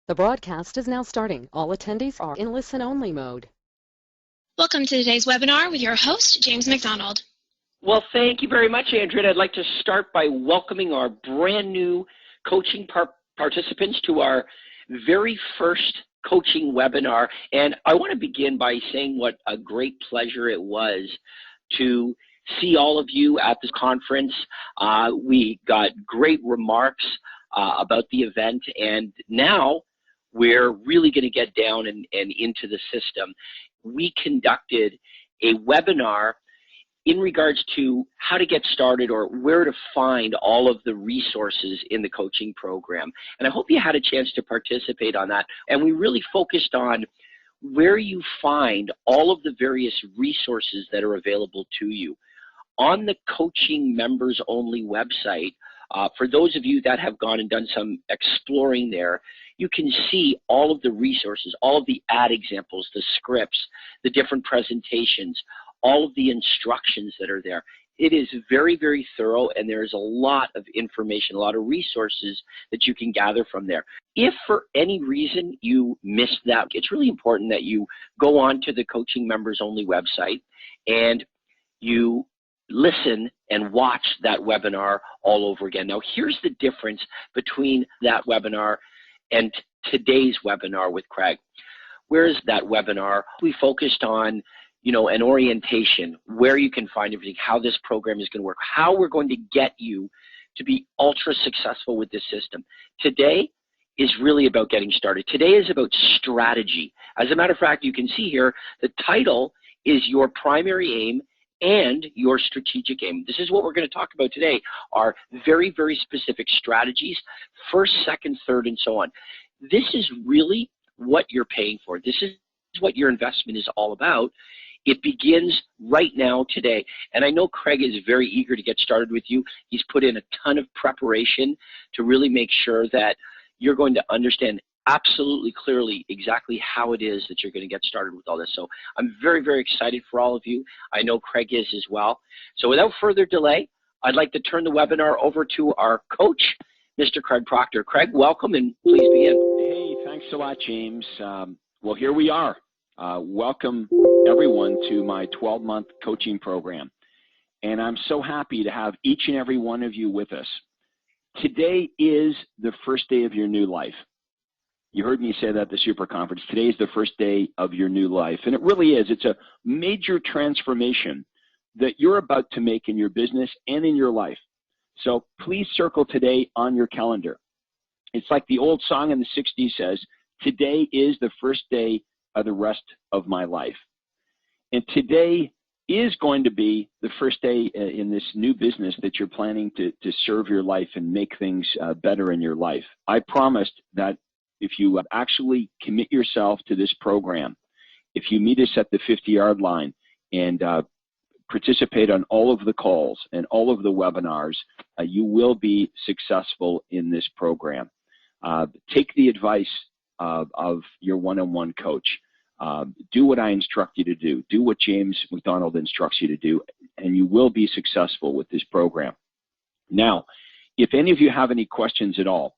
The broadcast is now starting. All attendees are in listen-only mode. Welcome to today's webinar with your host, James McDonald. Well, thank you very much, Andrea. I'd like to start by welcoming our brand new coaching participants to our very first coaching webinar. And I want to begin by saying what a great pleasure it was to see all of you at this conference. We got great remarks about the event, and now we're really going to get down and into the system. We conducted a webinar in regards to how to get started or where to find all of the resources in the coaching program. And I hope you had a chance to participate on that. And we really focused on where you find all of the various resources that are available to you. On the coaching members only website, for those of you that have gone and done some exploring there, you can see all of the resources, all of the ad examples, the scripts, the different presentations, all of the instructions that are there. It is very, very thorough, and there is a lot of information, a lot of resources that you can gather from there. If for any reason you missed that, it's really important that you go on to the coaching members only website and you listen and watch that webinar all over again. Now, here's the difference between that webinar and today's webinar with Craig. Whereas that webinar, we focused on, an orientation, where you can find everything, how this program is going to work, how we're going to get you to be ultra successful with this system. Today is really about getting started. Today is about strategy. As a matter of fact, you can see here, the title is your primary aim and your strategic aim. This is what we're going to talk about today, are very, very specific strategies, first, second, third, and so on. This is really what you're paying for. This is what your investment is all about. It begins right now, today. And I know Craig is very eager to get started with you. He's put in a ton of preparation to really make sure that you're going to understand absolutely clearly exactly how it is that you're going to get started with all this. So I'm very, very excited for all of you. I know Craig is as well. So without further delay, I'd like to turn the webinar over to our coach, Mr. Craig Proctor. Craig, welcome, and please begin. Hey, thanks a lot, James. Well, here we are. Welcome, everyone, to my 12-month coaching program. And I'm so happy to have each and every one of you with us. Today is the first day of your new life. You heard me say that at the Super Conference. Today is the first day of your new life. And it really is. It's a major transformation that you're about to make in your business and in your life. So please circle today on your calendar. It's like the old song in the 60s says, today is the first day of the rest of my life. And today is going to be the first day in this new business that you're planning to serve your life and make things better in your life. I promised that if you actually commit yourself to this program, if you meet us at the 50-yard line and participate on all of the calls and all of the webinars, you will be successful in this program. Take the advice of your one-on-one coach. Do what I instruct you to do. Do what James McDonald instructs you to do, and you will be successful with this program. Now, if any of you have any questions at all,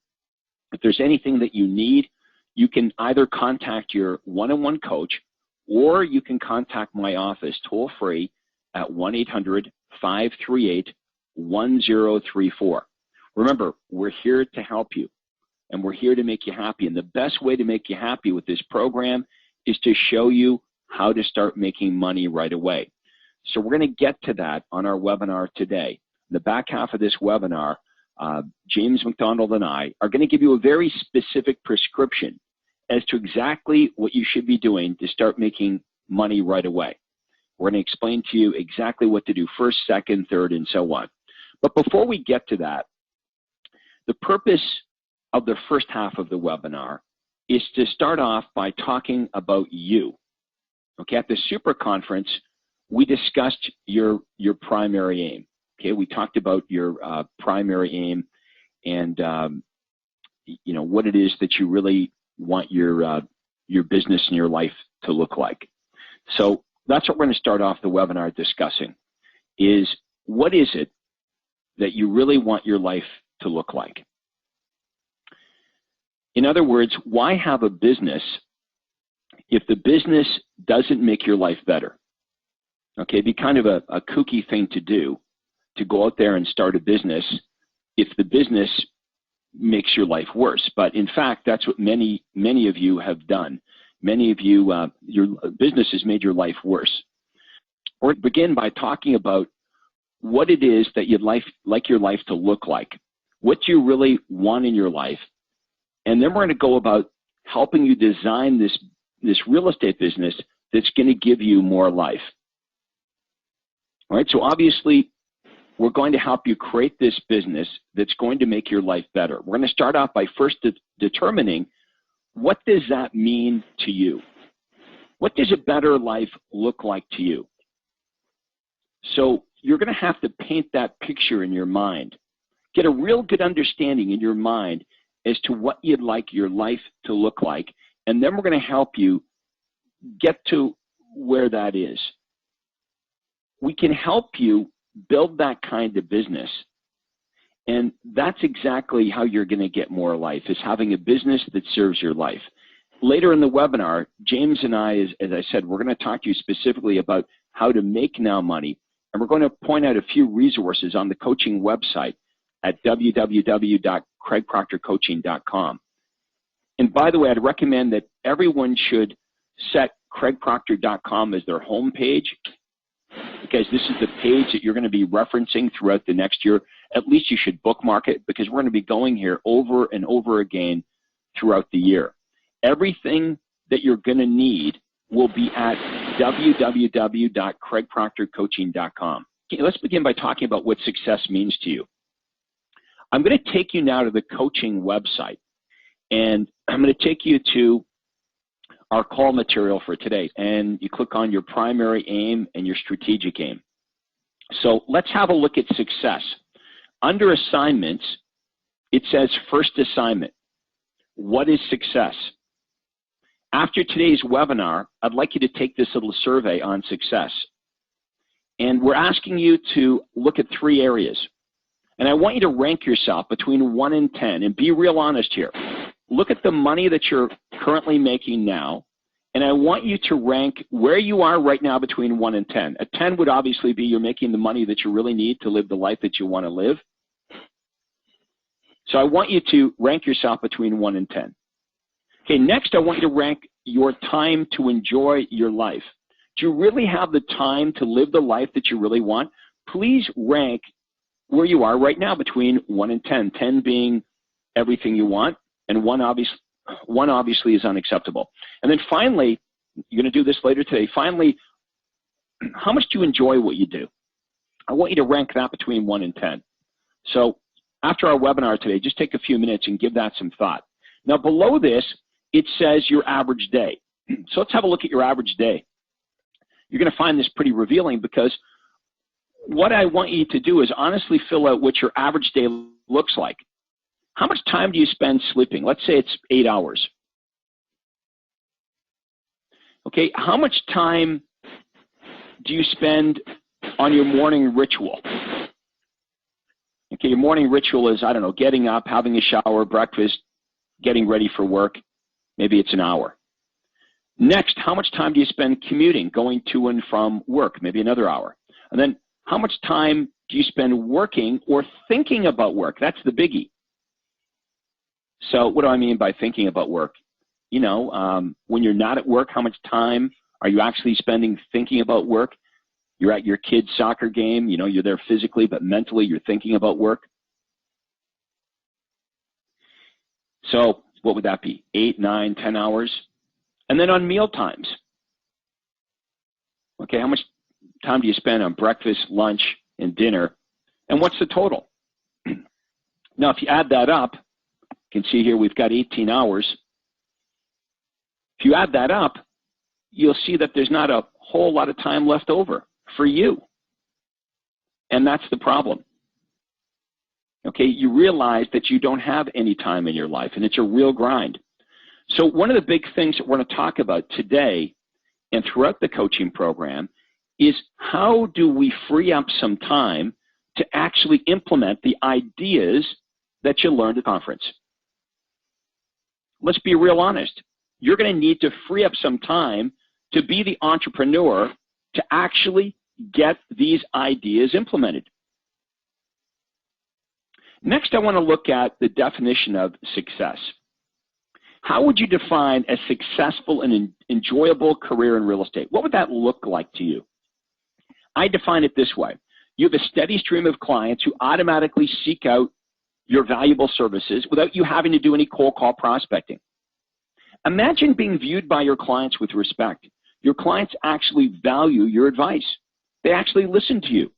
if there's anything that you need, you can either contact your one-on-one coach or you can contact my office toll-free at 1-800-538-1034. Remember, we're here to help you, and we're here to make you happy. And the best way to make you happy with this program is to show you how to start making money right away. So we're going to get to that on our webinar today. In the back half of this webinar, James McDonald and I are going to give you a very specific prescription as to exactly what you should be doing to start making money right away. We're going to explain to you exactly what to do first, second, third, and so on. But before we get to that, the purpose of the first half of the webinar is to start off by talking about you. Okay, at the Super Conference, we discussed your primary aim. Okay, we talked about your primary aim and what it is that you really want your business and your life to look like. So that's what we're going to start off the webinar discussing, is what is it that you really want your life to look like? In other words, why have a business if the business doesn't make your life better? Okay, it'd be kind of a kooky thing to do, to go out there and start a business if the business makes your life worse. But in fact, that's what many of you have done. Many of you, your business has made your life worse. Or begin by talking about what it is that you'd like your life to look like. What do you really want in your life? And then we're going to go about helping you design this real estate business that's going to give you more life. All right, so obviously, we're going to help you create this business that's going to make your life better. We're going to start off by first determining, what does that mean to you? What does a better life look like to you? So you're going to have to paint that picture in your mind. Get a real good understanding in your mind as to what you'd like your life to look like, and then we're going to help you get to where that is. We can help you build that kind of business, and that's exactly how you're going to get more life, is having a business that serves your life. Later in the webinar, James and I, as I said, we're going to talk to you specifically about how to make now money, and we're going to point out a few resources on the coaching website at www.craigproctorcoaching.com. And by the way, I'd recommend that everyone should set craigproctor.com as their home page, because this is the page that you're going to be referencing throughout the next year. At least you should bookmark it, because we're going to be going here over and over again throughout the year. Everything that you're going to need will be at www.craigproctorcoaching.com. Okay, let's begin by talking about what success means to you. I'm going to take you now to the coaching website, and I'm going to take you to our call material for today, and you click on your primary aim and your strategic aim. So let's have a look at success. Under assignments, it says first assignment. What is success? After today's webinar, I'd like you to take this little survey on success. And we're asking you to look at 3 areas. And I want you to rank yourself between 1 and 10, and be real honest here. Look at the money that you're currently making now, and I want you to rank where you are right now between 1 and 10. A 10 would obviously be you're making the money that you really need to live the life that you want to live. So I want you to rank yourself between 1 and 10. Okay, next I want you to rank your time to enjoy your life. Do you really have the time to live the life that you really want? Please rank where you are right now between 1 and 10. 10 being everything you want, and 1 obviously is unacceptable. And then finally, you're going to do this later today, finally, how much do you enjoy what you do? I want you to rank that between 1 and 10. So after our webinar today, just take a few minutes and give that some thought. Now below this, it says your average day. So let's have a look at your average day. You're going to find this pretty revealing, because what I want you to do is honestly fill out what your average day looks like. How much time do you spend sleeping? Let's say it's 8 hours. Okay, how much time do you spend on your morning ritual? Okay, your morning ritual is, I don't know, getting up, having a shower, breakfast, getting ready for work. Maybe it's an hour. Next, how much time do you spend commuting, going to and from work? Maybe another hour. And then how much time do you spend working or thinking about work? That's the biggie. So what do I mean by thinking about work? You know, when you're not at work, how much time are you actually spending thinking about work? You're at your kid's soccer game, you know, you're there physically, but mentally you're thinking about work. So what would that be? 8, 9, 10 hours? And then on meal times. Okay, how much time do you spend on breakfast, lunch, and dinner? And what's the total? Now, if you add that up, you can see here we've got 18 hours. If you add that up, you'll see that there's not a whole lot of time left over for you. And that's the problem. Okay, you realize that you don't have any time in your life, and it's a real grind. So one of the big things that we're going to talk about today and throughout the coaching program is, how do we free up some time to actually implement the ideas that you learned at the conference? let's be real honest. You're going to need to free up some time to be the entrepreneur to actually get these ideas implemented. Next, I want to look at the definition of success. How would you define a successful and enjoyable career in real estate? What would that look like to you? I define it this way. You have a steady stream of clients who automatically seek out your valuable services without you having to do any cold call prospecting. Imagine being viewed by your clients with respect. Your clients actually value your advice. They actually listen to you.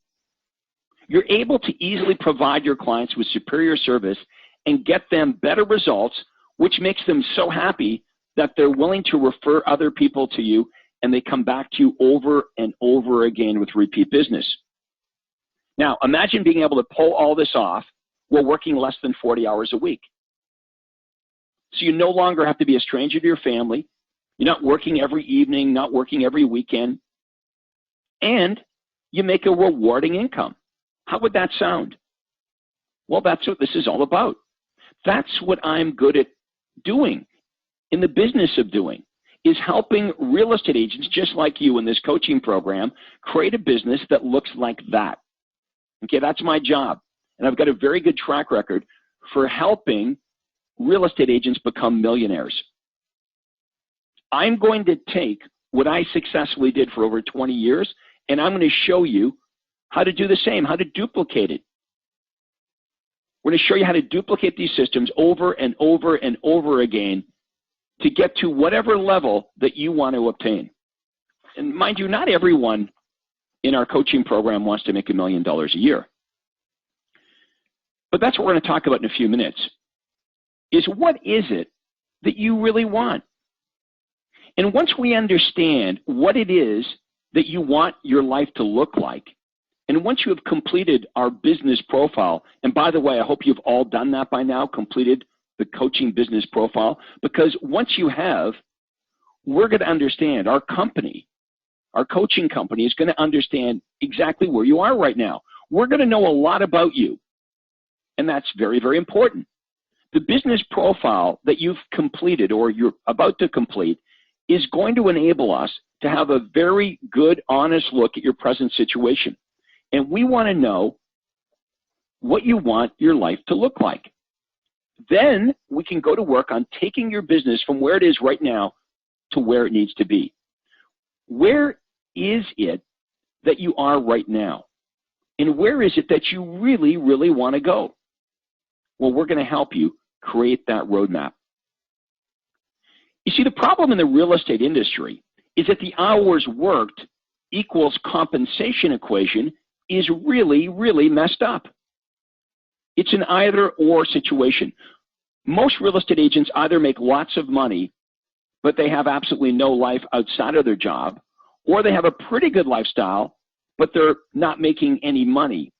You're able to easily provide your clients with superior service and get them better results, which makes them so happy that they're willing to refer other people to you, and they come back to you over and over again with repeat business. Now, imagine being able to pull all this off while working less than 40 hours a week. So you no longer have to be a stranger to your family. You're not working every evening, not working every weekend, and you make a rewarding income. How would that sound? Well, that's what this is all about. That's what I'm good at doing, in the business of doing, is helping real estate agents just like you in this coaching program create a business that looks like that. Okay, that's my job. And I've got a very good track record for helping real estate agents become millionaires. I'm going to take what I successfully did for over 20 years, and I'm going to show you how to do the same, how to duplicate it. We're going to show you how to duplicate these systems over and over and over again to get to whatever level that you want to obtain. And mind you, not everyone in our coaching program wants to make $1 million a year. But that's what we're going to talk about in a few minutes, is what is it that you really want? And once we understand what it is that you want your life to look like, and once you have completed our business profile, and by the way, I hope you've all done that by now, completed the coaching business profile, because once you have, we're going to understand, our company, our coaching company is going to understand exactly where you are right now. We're going to know a lot about you, and that's very, very important. The business profile that you've completed or you're about to complete is going to enable us to have a very good, honest look at your present situation. And we want to know what you want your life to look like. Then we can go to work on taking your business from where it is right now to where it needs to be. Where is it that you are right now? And where is it that you really, really want to go? Well, we're going to help you create that roadmap. You see, the problem in the real estate industry is that the hours worked equals compensation equation is really, really messed up. It's an either-or situation. Most real estate agents either make lots of money, but they have absolutely no life outside of their job, or they have a pretty good lifestyle, but they're not making any money.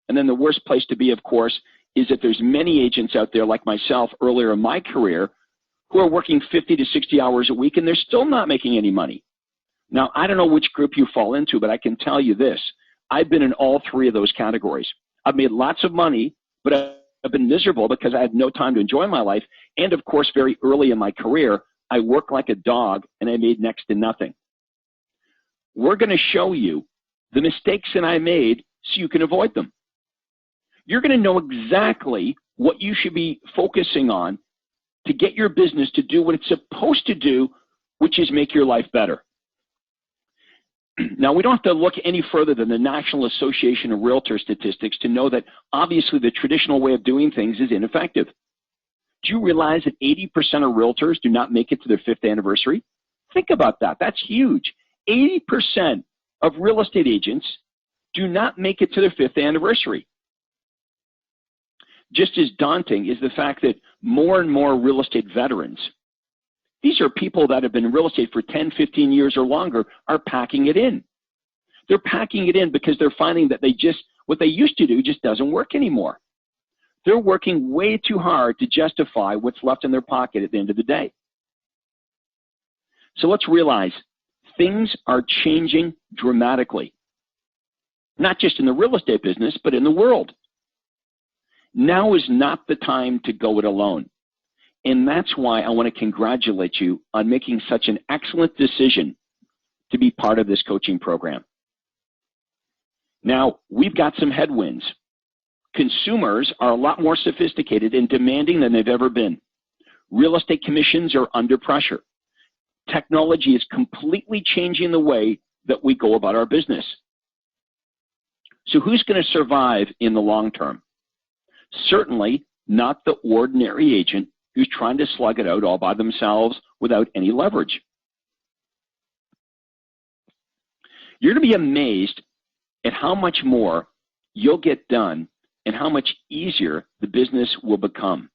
And then the worst place to be, of course, is that there's many agents out there like myself earlier in my career who are working 50 to 60 hours a week, and they're still not making any money. Now, I don't know which group you fall into, but I can tell you this. I've been in all three of those categories. I've made lots of money, but I've been miserable because I had no time to enjoy my life. And of course, very early in my career, I worked like a dog and I made next to nothing. We're going to show you the mistakes that I made so you can avoid them. You're going to know exactly what you should be focusing on to get your business to do what it's supposed to do, which is make your life better. Now, we don't have to look any further than the National Association of Realtor statistics to know that obviously the traditional way of doing things is ineffective. Do you realize that 80% of realtors do not make it to their 5th anniversary? Think about that. That's huge. 80% of real estate agents do not make it to their 5th anniversary. Just as daunting is the fact that more and more real estate veterans, these are people that have been in real estate for 10, 15 years or longer, are packing it in. They're packing it in because they're finding that what they used to do just doesn't work anymore. They're working way too hard to justify what's left in their pocket at the end of the day. So let's realize things are changing dramatically, not just in the real estate business, but in the world. Now is not the time to go it alone. And that's why I want to congratulate you on making such an excellent decision to be part of this coaching program. Now, we've got some headwinds. Consumers are a lot more sophisticated and demanding than they've ever been. Real estate commissions are under pressure. Technology is completely changing the way that we go about our business. So who's going to survive in the long term? Certainly not the ordinary agent who's trying to slug it out all by themselves without any leverage. You're going to be amazed at how much more you'll get done and how much easier the business will become.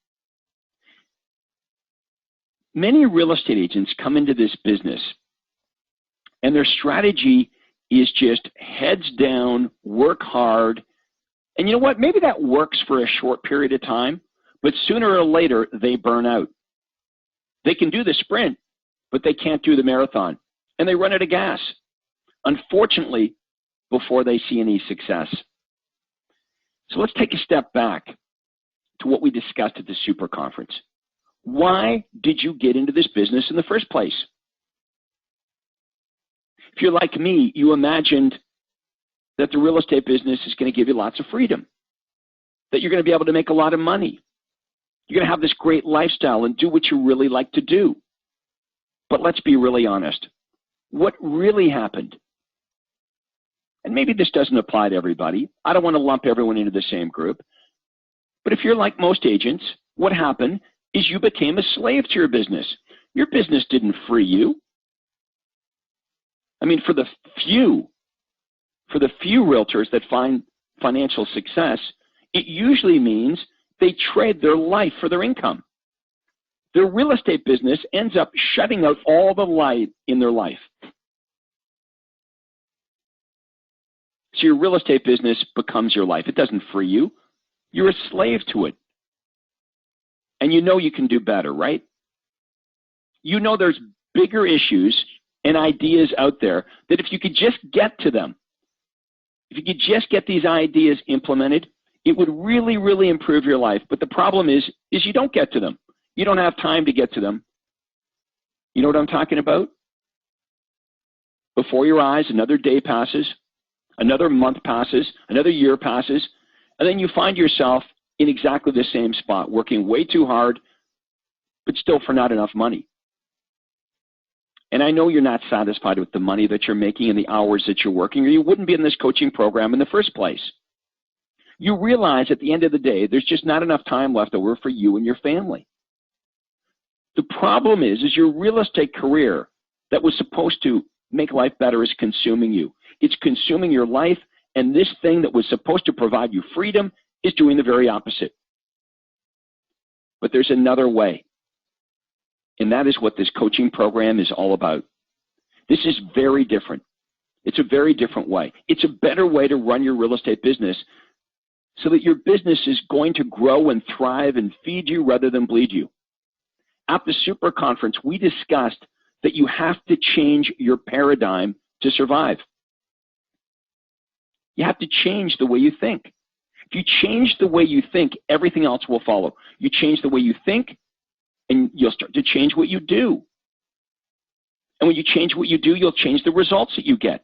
Many real estate agents come into this business and their strategy is just heads down, work hard. And you know what? Maybe that works for a short period of time, but sooner or later they burn out. They can do the sprint, but they can't do the marathon. And they run out of gas, unfortunately, before they see any success. So let's take a step back to what we discussed at the Super Conference. Why did you get into this business in the first place? If you're like me, you imagined that the real estate business is going to give you lots of freedom, that you're going to be able to make a lot of money. You're going to have this great lifestyle and do what you really like to do. But let's be really honest. What really happened? And maybe this doesn't apply to everybody. I don't want to lump everyone into the same group. But if you're like most agents, what happened is you became a slave to your business. Your business didn't free you. I mean, for the few realtors that find financial success, it usually means they trade their life for their income. Their real estate business ends up shutting out all the light in their life. So your real estate business becomes your life. It doesn't free you. You're a slave to it. And you know you can do better, right? You know there's bigger issues and ideas out there that if you could just get to them, if you could just get these ideas implemented, it would really, really improve your life. But the problem is you don't get to them. You don't have time to get to them. You know what I'm talking about? Before your eyes, another day passes, another month passes, another year passes, and then you find yourself in exactly the same spot, working way too hard, but still for not enough money. And I know you're not satisfied with the money that you're making and the hours that you're working, or you wouldn't be in this coaching program in the first place. You realize at the end of the day, there's just not enough time left over for you and your family. The problem is your real estate career that was supposed to make life better is consuming you. It's consuming your life, and this thing that was supposed to provide you freedom is doing the very opposite. But there's another way. And that is what this coaching program is all about. This is very different. It's a very different way. It's a better way to run your real estate business so that your business is going to grow and thrive and feed you rather than bleed you. At the Super Conference, we discussed that you have to change your paradigm to survive. You have to change the way you think. If you change the way you think, everything else will follow. You change the way you think, and you'll start to change what you do. And when you change what you do, you'll change the results that you get.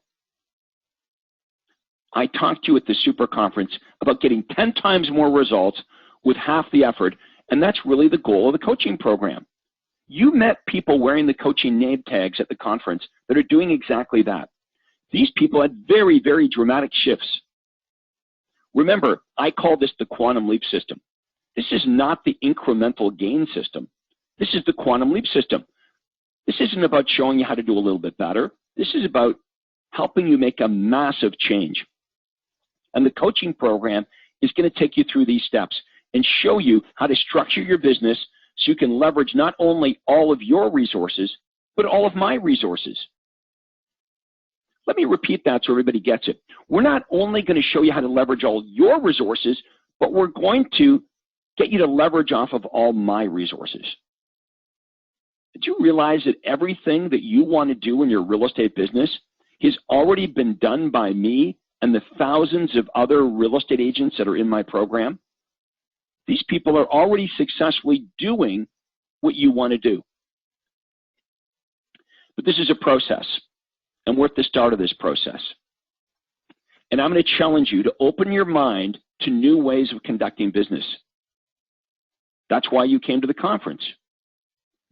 I talked to you at the Super Conference about getting 10 times more results with half the effort, and that's really the goal of the coaching program. You met people wearing the coaching name tags at the conference that are doing exactly that. These people had very, very dramatic shifts. Remember, I call this the quantum leap system. This is not the incremental gain system. This is the quantum leap system. This isn't about showing you how to do a little bit better. This is about helping you make a massive change. And the coaching program is going to take you through these steps and show you how to structure your business so you can leverage not only all of your resources, but all of my resources. Let me repeat that so everybody gets it. We're not only going to show you how to leverage all your resources, but we're going to get you to leverage off of all my resources. Did you realize that everything that you want to do in your real estate business has already been done by me and the thousands of other real estate agents that are in my program? These people are already successfully doing what you want to do. But this is a process, and we're at the start of this process. And I'm going to challenge you to open your mind to new ways of conducting business. That's why you came to the conference.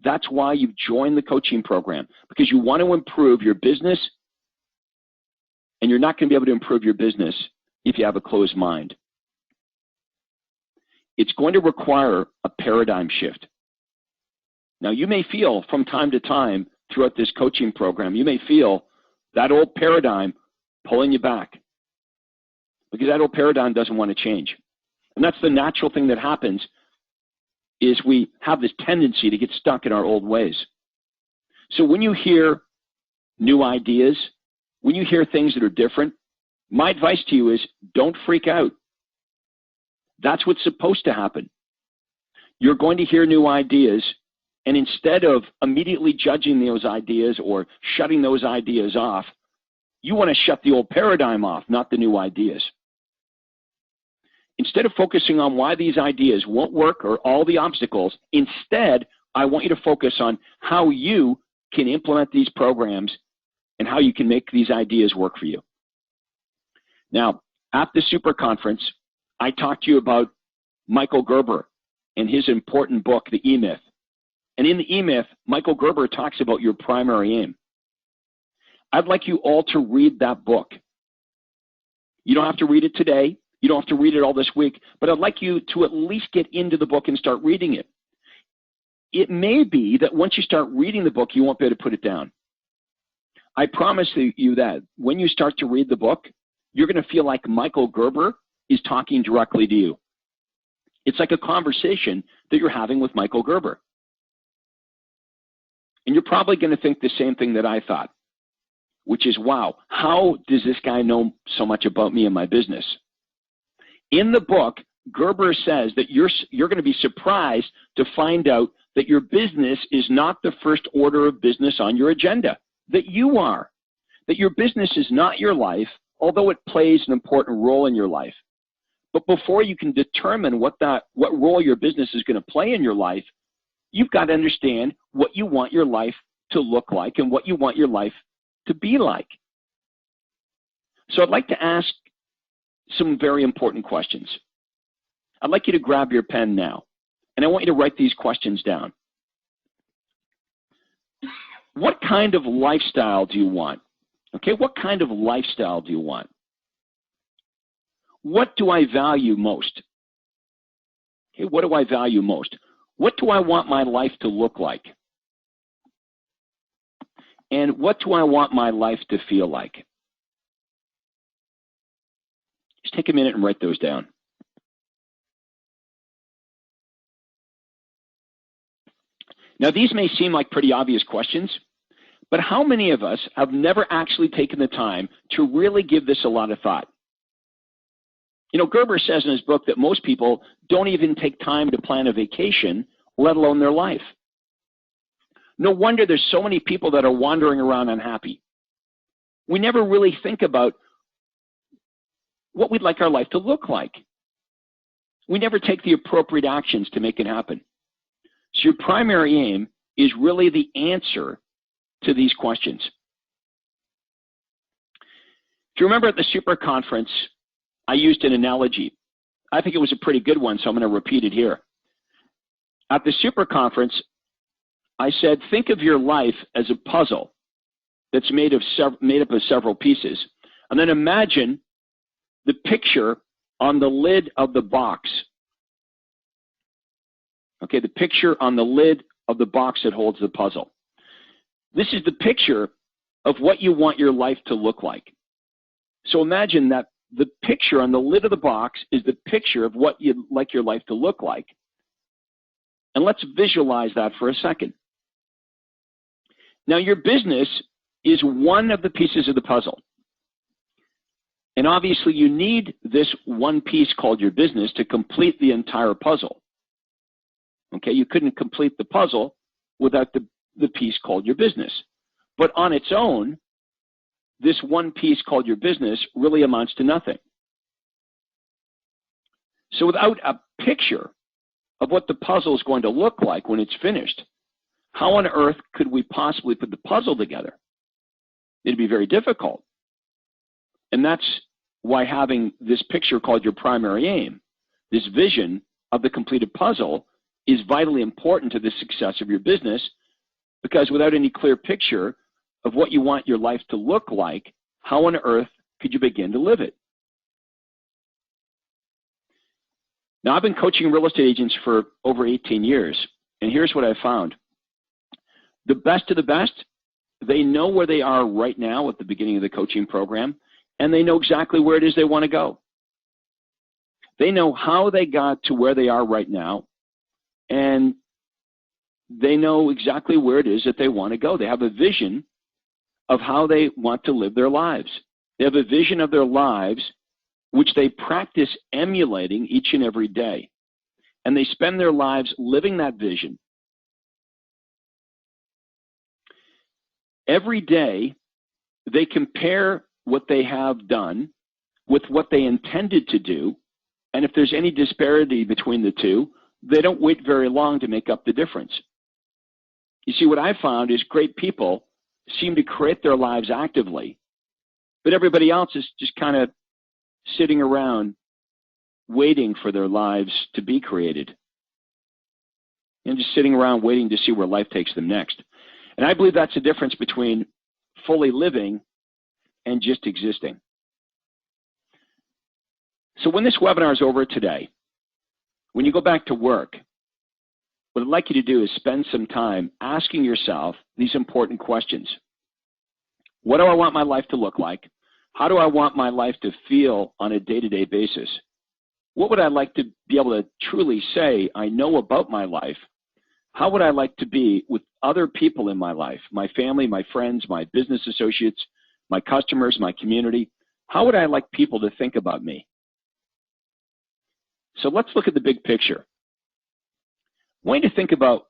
That's why you've joined the coaching program, because you want to improve your business, and you're not going to be able to improve your business if you have a closed mind. It's going to require a paradigm shift. Now, you may feel from time to time throughout this coaching program, you may feel that old paradigm pulling you back, because that old paradigm doesn't want to change. And that's the natural thing that happens, is we have this tendency to get stuck in our old ways. So when you hear new ideas, when you hear things that are different, my advice to you is don't freak out. That's what's supposed to happen. You're going to hear new ideas, and instead of immediately judging those ideas or shutting those ideas off, you want to shut the old paradigm off, not the new ideas. Instead of focusing on why these ideas won't work or all the obstacles, instead, I want you to focus on how you can implement these programs and how you can make these ideas work for you. Now, at the Super Conference, I talked to you about Michael Gerber and his important book, The E-Myth. And in The E-Myth, Michael Gerber talks about your primary aim. I'd like you all to read that book. You don't have to read it today. You don't have to read it all this week, but I'd like you to at least get into the book and start reading it. It may be that once you start reading the book, you won't be able to put it down. I promise you that when you start to read the book, you're going to feel like Michael Gerber is talking directly to you. It's like a conversation that you're having with Michael Gerber. And you're probably going to think the same thing that I thought, which is, wow, how does this guy know so much about me and my business? In the book, Gerber says that you're going to be surprised to find out that your business is not the first order of business on your agenda, that you are, that your business is not your life, although it plays an important role in your life. But before you can determine what role your business is going to play in your life, you've got to understand what you want your life to look like and what you want your life to be like. So I'd like to ask some very important questions. I'd like you to grab your pen now, and I want you to write these questions down. What kind of lifestyle do you want? Okay, what kind of lifestyle do you want? What do I value most? Okay, what do I value most? What do I want my life to look like? And what do I want my life to feel like? Just take a minute and write those down. Now, these may seem like pretty obvious questions, but how many of us have never actually taken the time to really give this a lot of thought? You know, Gerber says in his book that most people don't even take time to plan a vacation, let alone their life. No wonder there's so many people that are wandering around unhappy. We never really think about what we'd like our life to look like. We never take the appropriate actions to make it happen. So your primary aim is really the answer to these questions. If you remember at the Super Conference, I used an analogy. I think it was a pretty good one, so I'm going to repeat it here. At the Super Conference, I said, think of your life as a puzzle that's made up of several pieces. And then imagine the picture on the lid of the box. Okay, the picture on the lid of the box that holds the puzzle. This is the picture of what you want your life to look like. So imagine that the picture on the lid of the box is the picture of what you'd like your life to look like. And let's visualize that for a second. Now, your business is one of the pieces of the puzzle. And obviously, you need this one piece called your business to complete the entire puzzle. Okay, you couldn't complete the puzzle without the piece called your business. But on its own, this one piece called your business really amounts to nothing. So without a picture of what the puzzle is going to look like when it's finished. How on earth could we possibly put the puzzle together? It'd be very difficult. And that's why having this picture called your primary aim, this vision of the completed puzzle, is vitally important to the success of your business, because without any clear picture of what you want your life to look like, how on earth could you begin to live it? Now, I've been coaching real estate agents for over 18 years, and here's what I found. The best of the best, they know where they are right now at the beginning of the coaching program, and they know exactly where it is they want to go. They know how they got to where they are right now, and they know exactly where it is that they want to go. They have a vision of how they want to live their lives. They have a vision of their lives which they practice emulating each and every day. And they spend their lives living that vision. Every day, they compare what they have done with what they intended to do, and if there's any disparity between the two, they don't wait very long to make up the difference. You see, what I found is great people seem to create their lives actively, but everybody else is just kind of sitting around waiting for their lives to be created, and just sitting around waiting to see where life takes them next. And I believe that's the difference between fully living and just existing. So when this webinar is over today, when you go back to work, what I'd like you to do is spend some time asking yourself these important questions. What do I want my life to look like? How do I want my life to feel on a day-to-day basis? What would I like to be able to truly say I know about my life? How would I like to be with other people in my life, my family, my friends, my business associates, my customers, my community? How would I like people to think about me? So let's look at the big picture. I want you to think about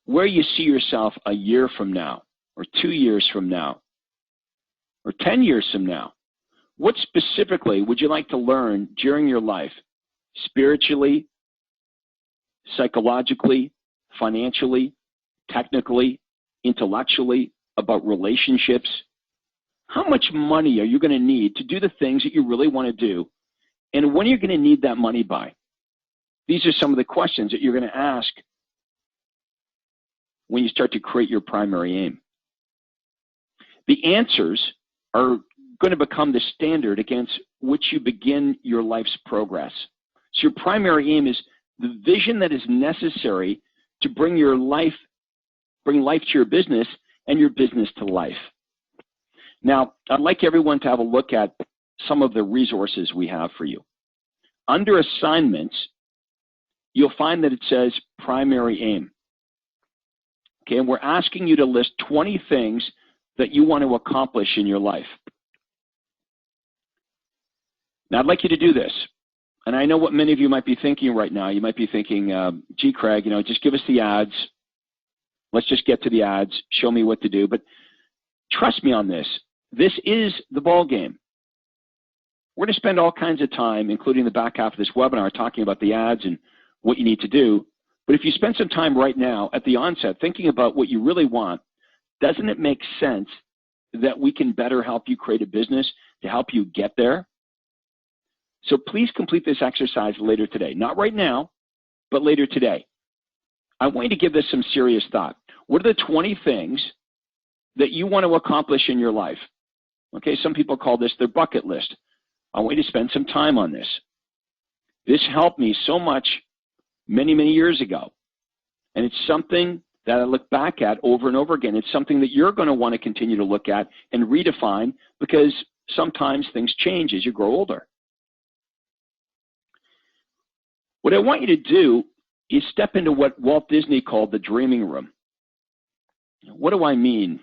where you see yourself a year from now, or 2 years from now, or 10 years from now. What specifically would you like to learn during your life, spiritually, psychologically, financially, technically, intellectually, about relationships? How much money are you going to need to do the things that you really want to do? And when are you going to need that money by? These are some of the questions that you're going to ask when you start to create your primary aim. The answers are going to become the standard against which you begin your life's progress. So your primary aim is the vision that is necessary to bring life to your business and your business to life. Now, I'd like everyone to have a look at some of the resources we have for you. Under assignments, you'll find that it says primary aim. Okay, and we're asking you to list 20 things that you want to accomplish in your life. Now, I'd like you to do this. And I know what many of you might be thinking right now. You might be thinking, gee, Craig, just give us the ads. Let's just get to the ads. Show me what to do. But trust me on this. This is the ball game. We're going to spend all kinds of time, including the back half of this webinar, talking about the ads and what you need to do. But if you spend some time right now at the onset thinking about what you really want, doesn't it make sense that we can better help you create a business to help you get there? So please complete this exercise later today. Not right now, but later today. I want you to give this some serious thought. What are the 20 things that you want to accomplish in your life? Okay, some people call this their bucket list. I want you to spend some time on this. This helped me so much many, many years ago. And it's something that I look back at over and over again. It's something that you're going to want to continue to look at and redefine, because sometimes things change as you grow older. What I want you to do is step into what Walt Disney called the dreaming room. What do I mean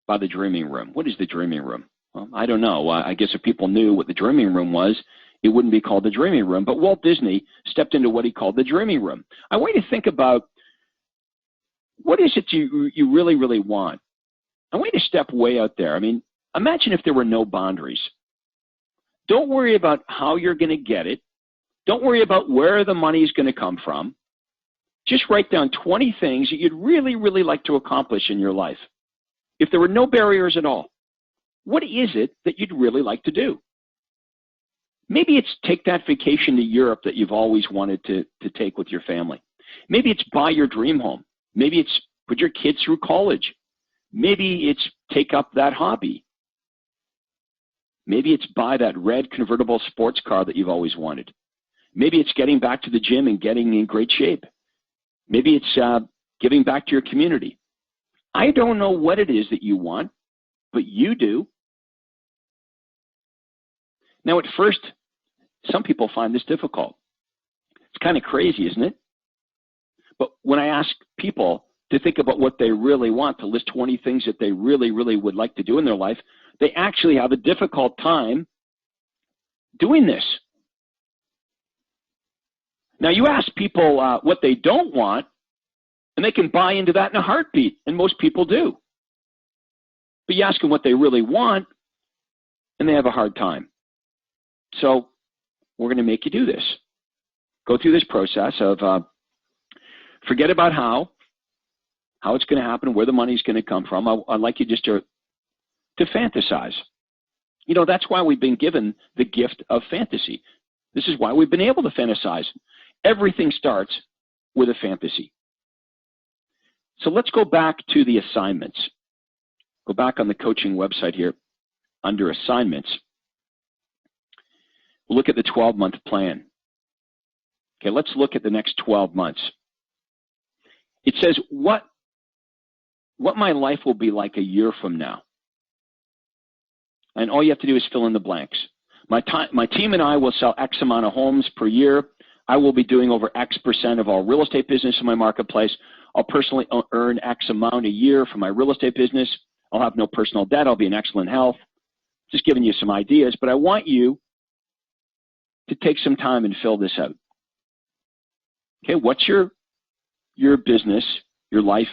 by the dreaming room? What is the dreaming room? Well, I don't know. I guess if people knew what the dreaming room was, it wouldn't be called the dreaming room. But Walt Disney stepped into what he called the dreaming room. I want you to think about, what is it you really, really want? I want you to step way out there. I mean, imagine if there were no boundaries. Don't worry about how you're going to get it. Don't worry about where the money is going to come from. Just write down 20 things that you'd really, really like to accomplish in your life. If there were no barriers at all, what is it that you'd really like to do? Maybe it's take that vacation to Europe that you've always wanted to take with your family. Maybe it's buy your dream home. Maybe it's put your kids through college. Maybe it's take up that hobby. Maybe it's buy that red convertible sports car that you've always wanted. Maybe it's getting back to the gym and getting in great shape. Maybe it's giving back to your community. I don't know what it is that you want, but you do. Now, at first, some people find this difficult. It's kind of crazy, isn't it? But when I ask people to think about what they really want, to list 20 things that they really, really would like to do in their life, they actually have a difficult time doing this. Now, you ask people what they don't want, and they can buy into that in a heartbeat, and most people do. But you ask them what they really want, and they have a hard time. So we're going to make you do this. Go through this process of forget about how it's going to happen, where the money's going to come from. I'd like you just to fantasize. You know, that's why we've been given the gift of fantasy. This is why we've been able to fantasize. Everything starts with a fantasy. So let's go back to the assignments. Go back on the coaching website here under assignments. We'll look at the 12-month plan. Okay, let's look at the next 12 months. It says what my life will be like a year from now. And all you have to do is fill in the blanks. My team and I will sell X amount of homes per year. I will be doing over X% of all real estate business in my marketplace. I'll personally earn X amount a year for my real estate business. I'll have no personal debt. I'll be in excellent health. Just giving you some ideas, but I want you to take some time and fill this out. Okay, what's your business, your life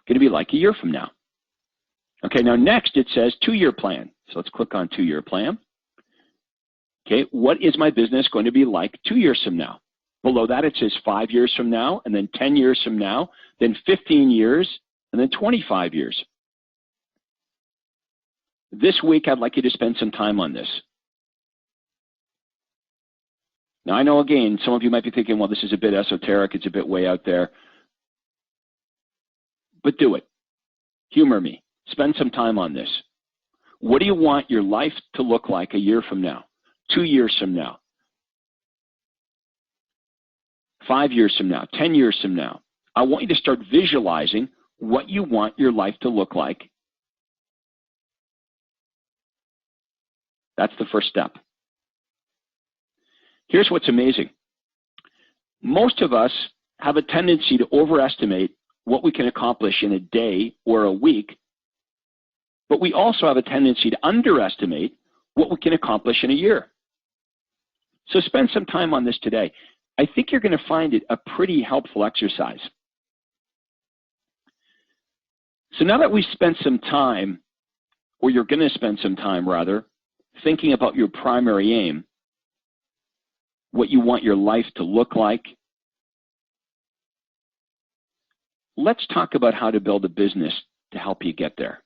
going to be like a year from now? Okay, now next it says 2-year plan. So let's click on 2-year plan. Okay, what is my business going to be like 2 years from now? Below that it says 5 years from now, and then 10 years from now, then 15 years, and then 25 years. This week I'd like you to spend some time on this. Now I know, again, some of you might be thinking, well, this is a bit esoteric, it's a bit way out there. But do it. Humor me. Spend some time on this. What do you want your life to look like a year from now, 2 years from now, 5 years from now, 10 years from now? I want you to start visualizing what you want your life to look like. That's the first step. Here's what's amazing. Most of us have a tendency to overestimate what we can accomplish in a day or a week, but we also have a tendency to underestimate what we can accomplish in a year. So spend some time on this today. I think you're going to find it a pretty helpful exercise. So now that we've spent some time, or you're going to spend some time rather, thinking about your primary aim, what you want your life to look like, let's talk about how to build a business to help you get there.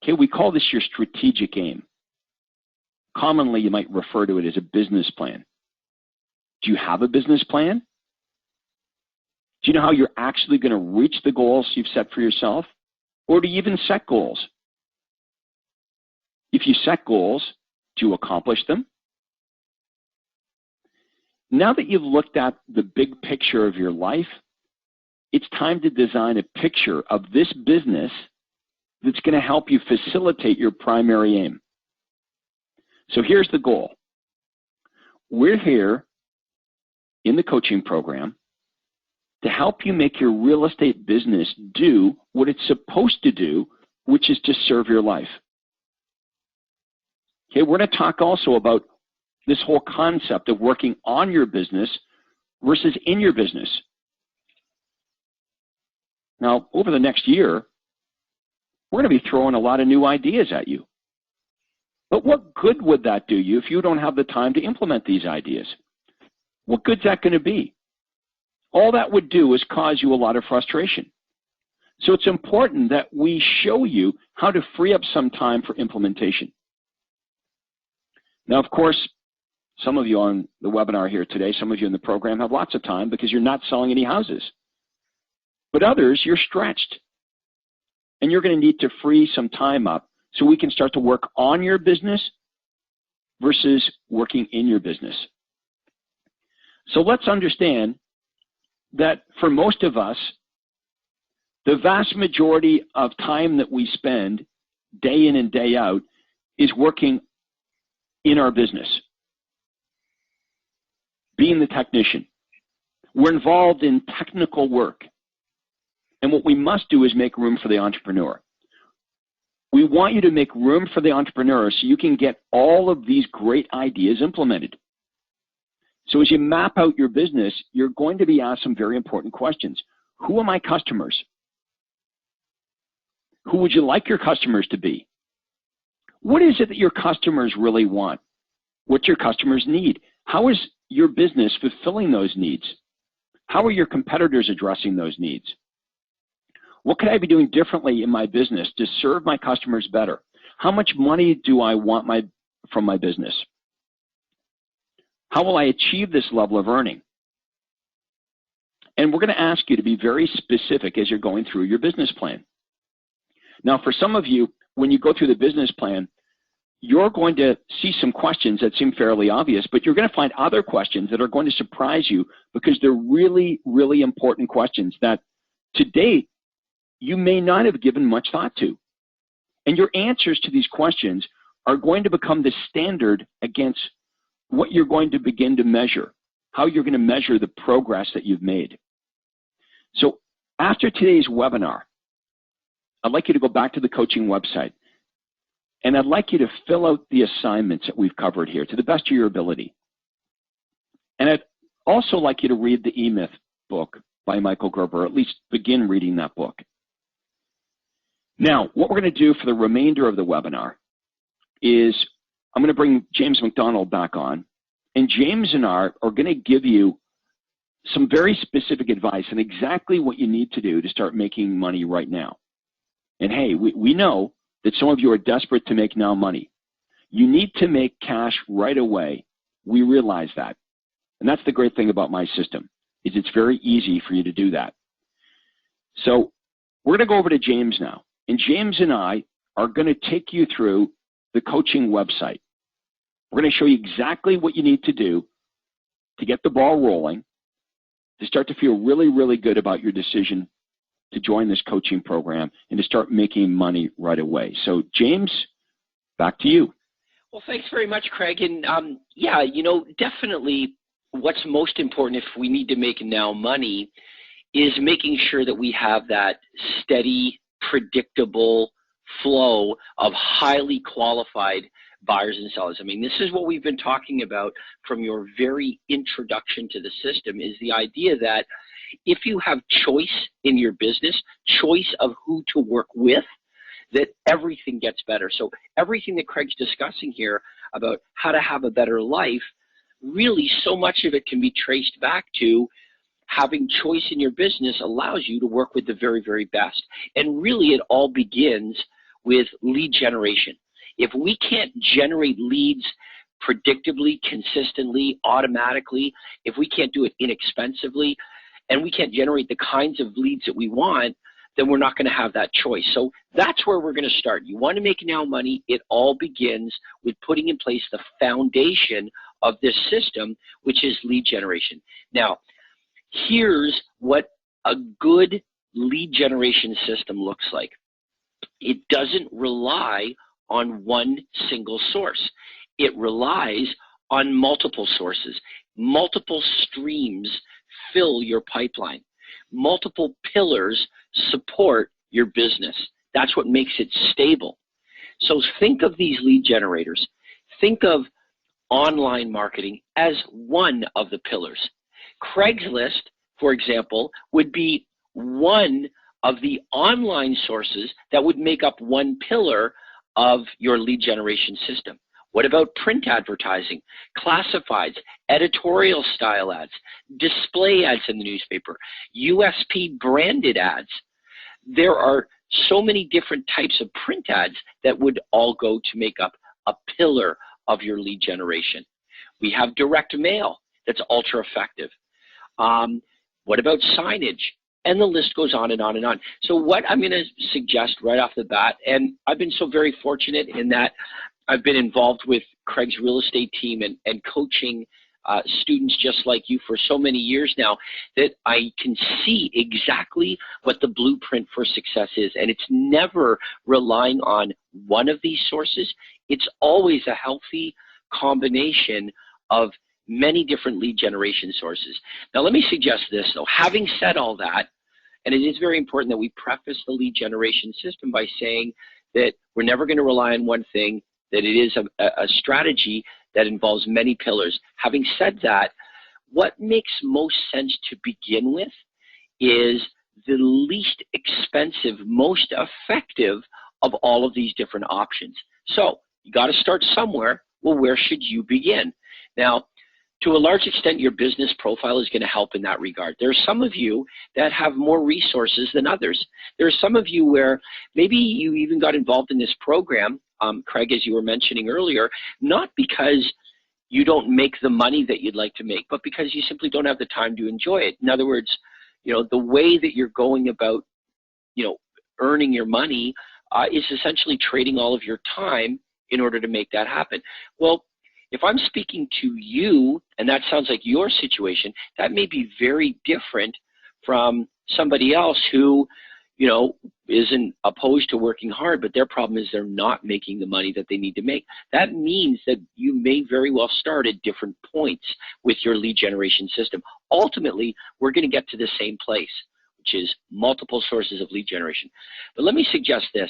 Okay, we call this your strategic aim. Commonly, you might refer to it as a business plan. Do you have a business plan? Do you know how you're actually going to reach the goals you've set for yourself? Or do you even set goals? If you set goals, do you accomplish them? Now that you've looked at the big picture of your life, it's time to design a picture of this business that's going to help you facilitate your primary aim. So here's the goal. We're here in the coaching program to help you make your real estate business do what it's supposed to do, which is to serve your life. Okay, we're going to talk also about this whole concept of working on your business versus in your business. Now, over the next year, we're going to be throwing a lot of new ideas at you. But what good would that do you if you don't have the time to implement these ideas? What good's that going to be? All that would do is cause you a lot of frustration. So it's important that we show you how to free up some time for implementation. Now, of course, some of you on the webinar here today, some of you in the program have lots of time because you're not selling any houses. But others, you're stretched. And you're going to need to free some time up so we can start to work on your business versus working in your business. So let's understand that for most of us, the vast majority of time that we spend day in and day out is working in our business, being the technician. We're involved in technical work. And what we must do is make room for the entrepreneur. We want you to make room for the entrepreneur so you can get all of these great ideas implemented. So as you map out your business, you're going to be asked some very important questions. Who are my customers? Who would you like your customers to be? What is it that your customers really want? What your customers need? How is your business fulfilling those needs? How are your competitors addressing those needs? What could I be doing differently in my business to serve my customers better? How much money do I want from my business? How will I achieve this level of earning? And we're going to ask you to be very specific as you're going through your business plan. Now, for some of you, when you go through the business plan, you're going to see some questions that seem fairly obvious, but you're going to find other questions that are going to surprise you because they're really, really important questions that to date, you may not have given much thought to. And your answers to these questions are going to become the standard against what you're going to begin to measure, how you're going to measure the progress that you've made. So after today's webinar, I'd like you to go back to the coaching website, and I'd like you to fill out the assignments that we've covered here to the best of your ability. And I'd also like you to read the E-Myth book by Michael Gerber, or at least begin reading that book. Now, what we're going to do for the remainder of the webinar is I'm going to bring James McDonald back on, and James and I are going to give you some very specific advice on exactly what you need to do to start making money right now. And hey, we know that some of you are desperate to make now money. You need to make cash right away. We realize that. And that's the great thing about my system, is it's very easy for you to do that. So we're going to go over to James now. And James and I are going to take you through the coaching website. We're going to show you exactly what you need to do to get the ball rolling, to start to feel really, really good about your decision to join this coaching program and to start making money right away. So James, back to you. Well, thanks very much, Craig. And yeah, you know, definitely what's most important if we need to make now money is making sure that we have that steady, predictable flow of highly qualified buyers and sellers. I mean, this is what we've been talking about from your very introduction to the system, is the idea that if you have choice in your business, choice of who to work with, that everything gets better. So everything that Craig's discussing here about how to have a better life, really so much of it can be traced back to having choice in your business allows you to work with the very, very best. And really it all begins with lead generation. If we can't generate leads predictably, consistently, automatically, if we can't do it inexpensively, and we can't generate the kinds of leads that we want, then we're not going to have that choice. So that's where we're going to start. You want to make now money. It all begins with putting in place the foundation of this system, which is lead generation. Now, here's what a good lead generation system looks like. It doesn't rely on one single source. It relies on multiple sources. Multiple streams fill your pipeline. Multiple pillars support your business. That's what makes it stable. So think of these lead generators. Think of online marketing as one of the pillars. Craigslist, for example, would be one of the online sources that would make up one pillar of your lead generation system? What about print advertising, classifieds, editorial style ads, display ads in the newspaper, USP branded ads? There are so many different types of print ads that would all go to make up a pillar of your lead generation. We have direct mail that's ultra effective. What about signage? And the list goes on and on and on. So what I'm going to suggest right off the bat, and I've been so very fortunate in that I've been involved with Craig's real estate team and coaching students just like you for so many years now, that I can see exactly what the blueprint for success is. And it's never relying on one of these sources. It's always a healthy combination of many different lead generation sources. Now, let me suggest this, though. Having said all that, and it is very important that we preface the lead generation system by saying that we're never going to rely on one thing, that it is a strategy that involves many pillars. Having said that, what makes most sense to begin with is the least expensive, most effective of all of these different options. So you got to start somewhere. Well, where should you begin? Now, to a large extent, your business profile is going to help in that regard. There are some of you that have more resources than others. There are some of you where maybe you even got involved in this program, Craig, as you were mentioning earlier, not because you don't make the money that you'd like to make, but because you simply don't have the time to enjoy it. In other words, the way that you're going about, earning your money is essentially trading all of your time in order to make that happen. Well, if I'm speaking to you, and that sounds like your situation, that may be very different from somebody else who, isn't opposed to working hard, but their problem is they're not making the money that they need to make. That means that you may very well start at different points with your lead generation system. Ultimately, we're going to get to the same place, which is multiple sources of lead generation. But let me suggest this.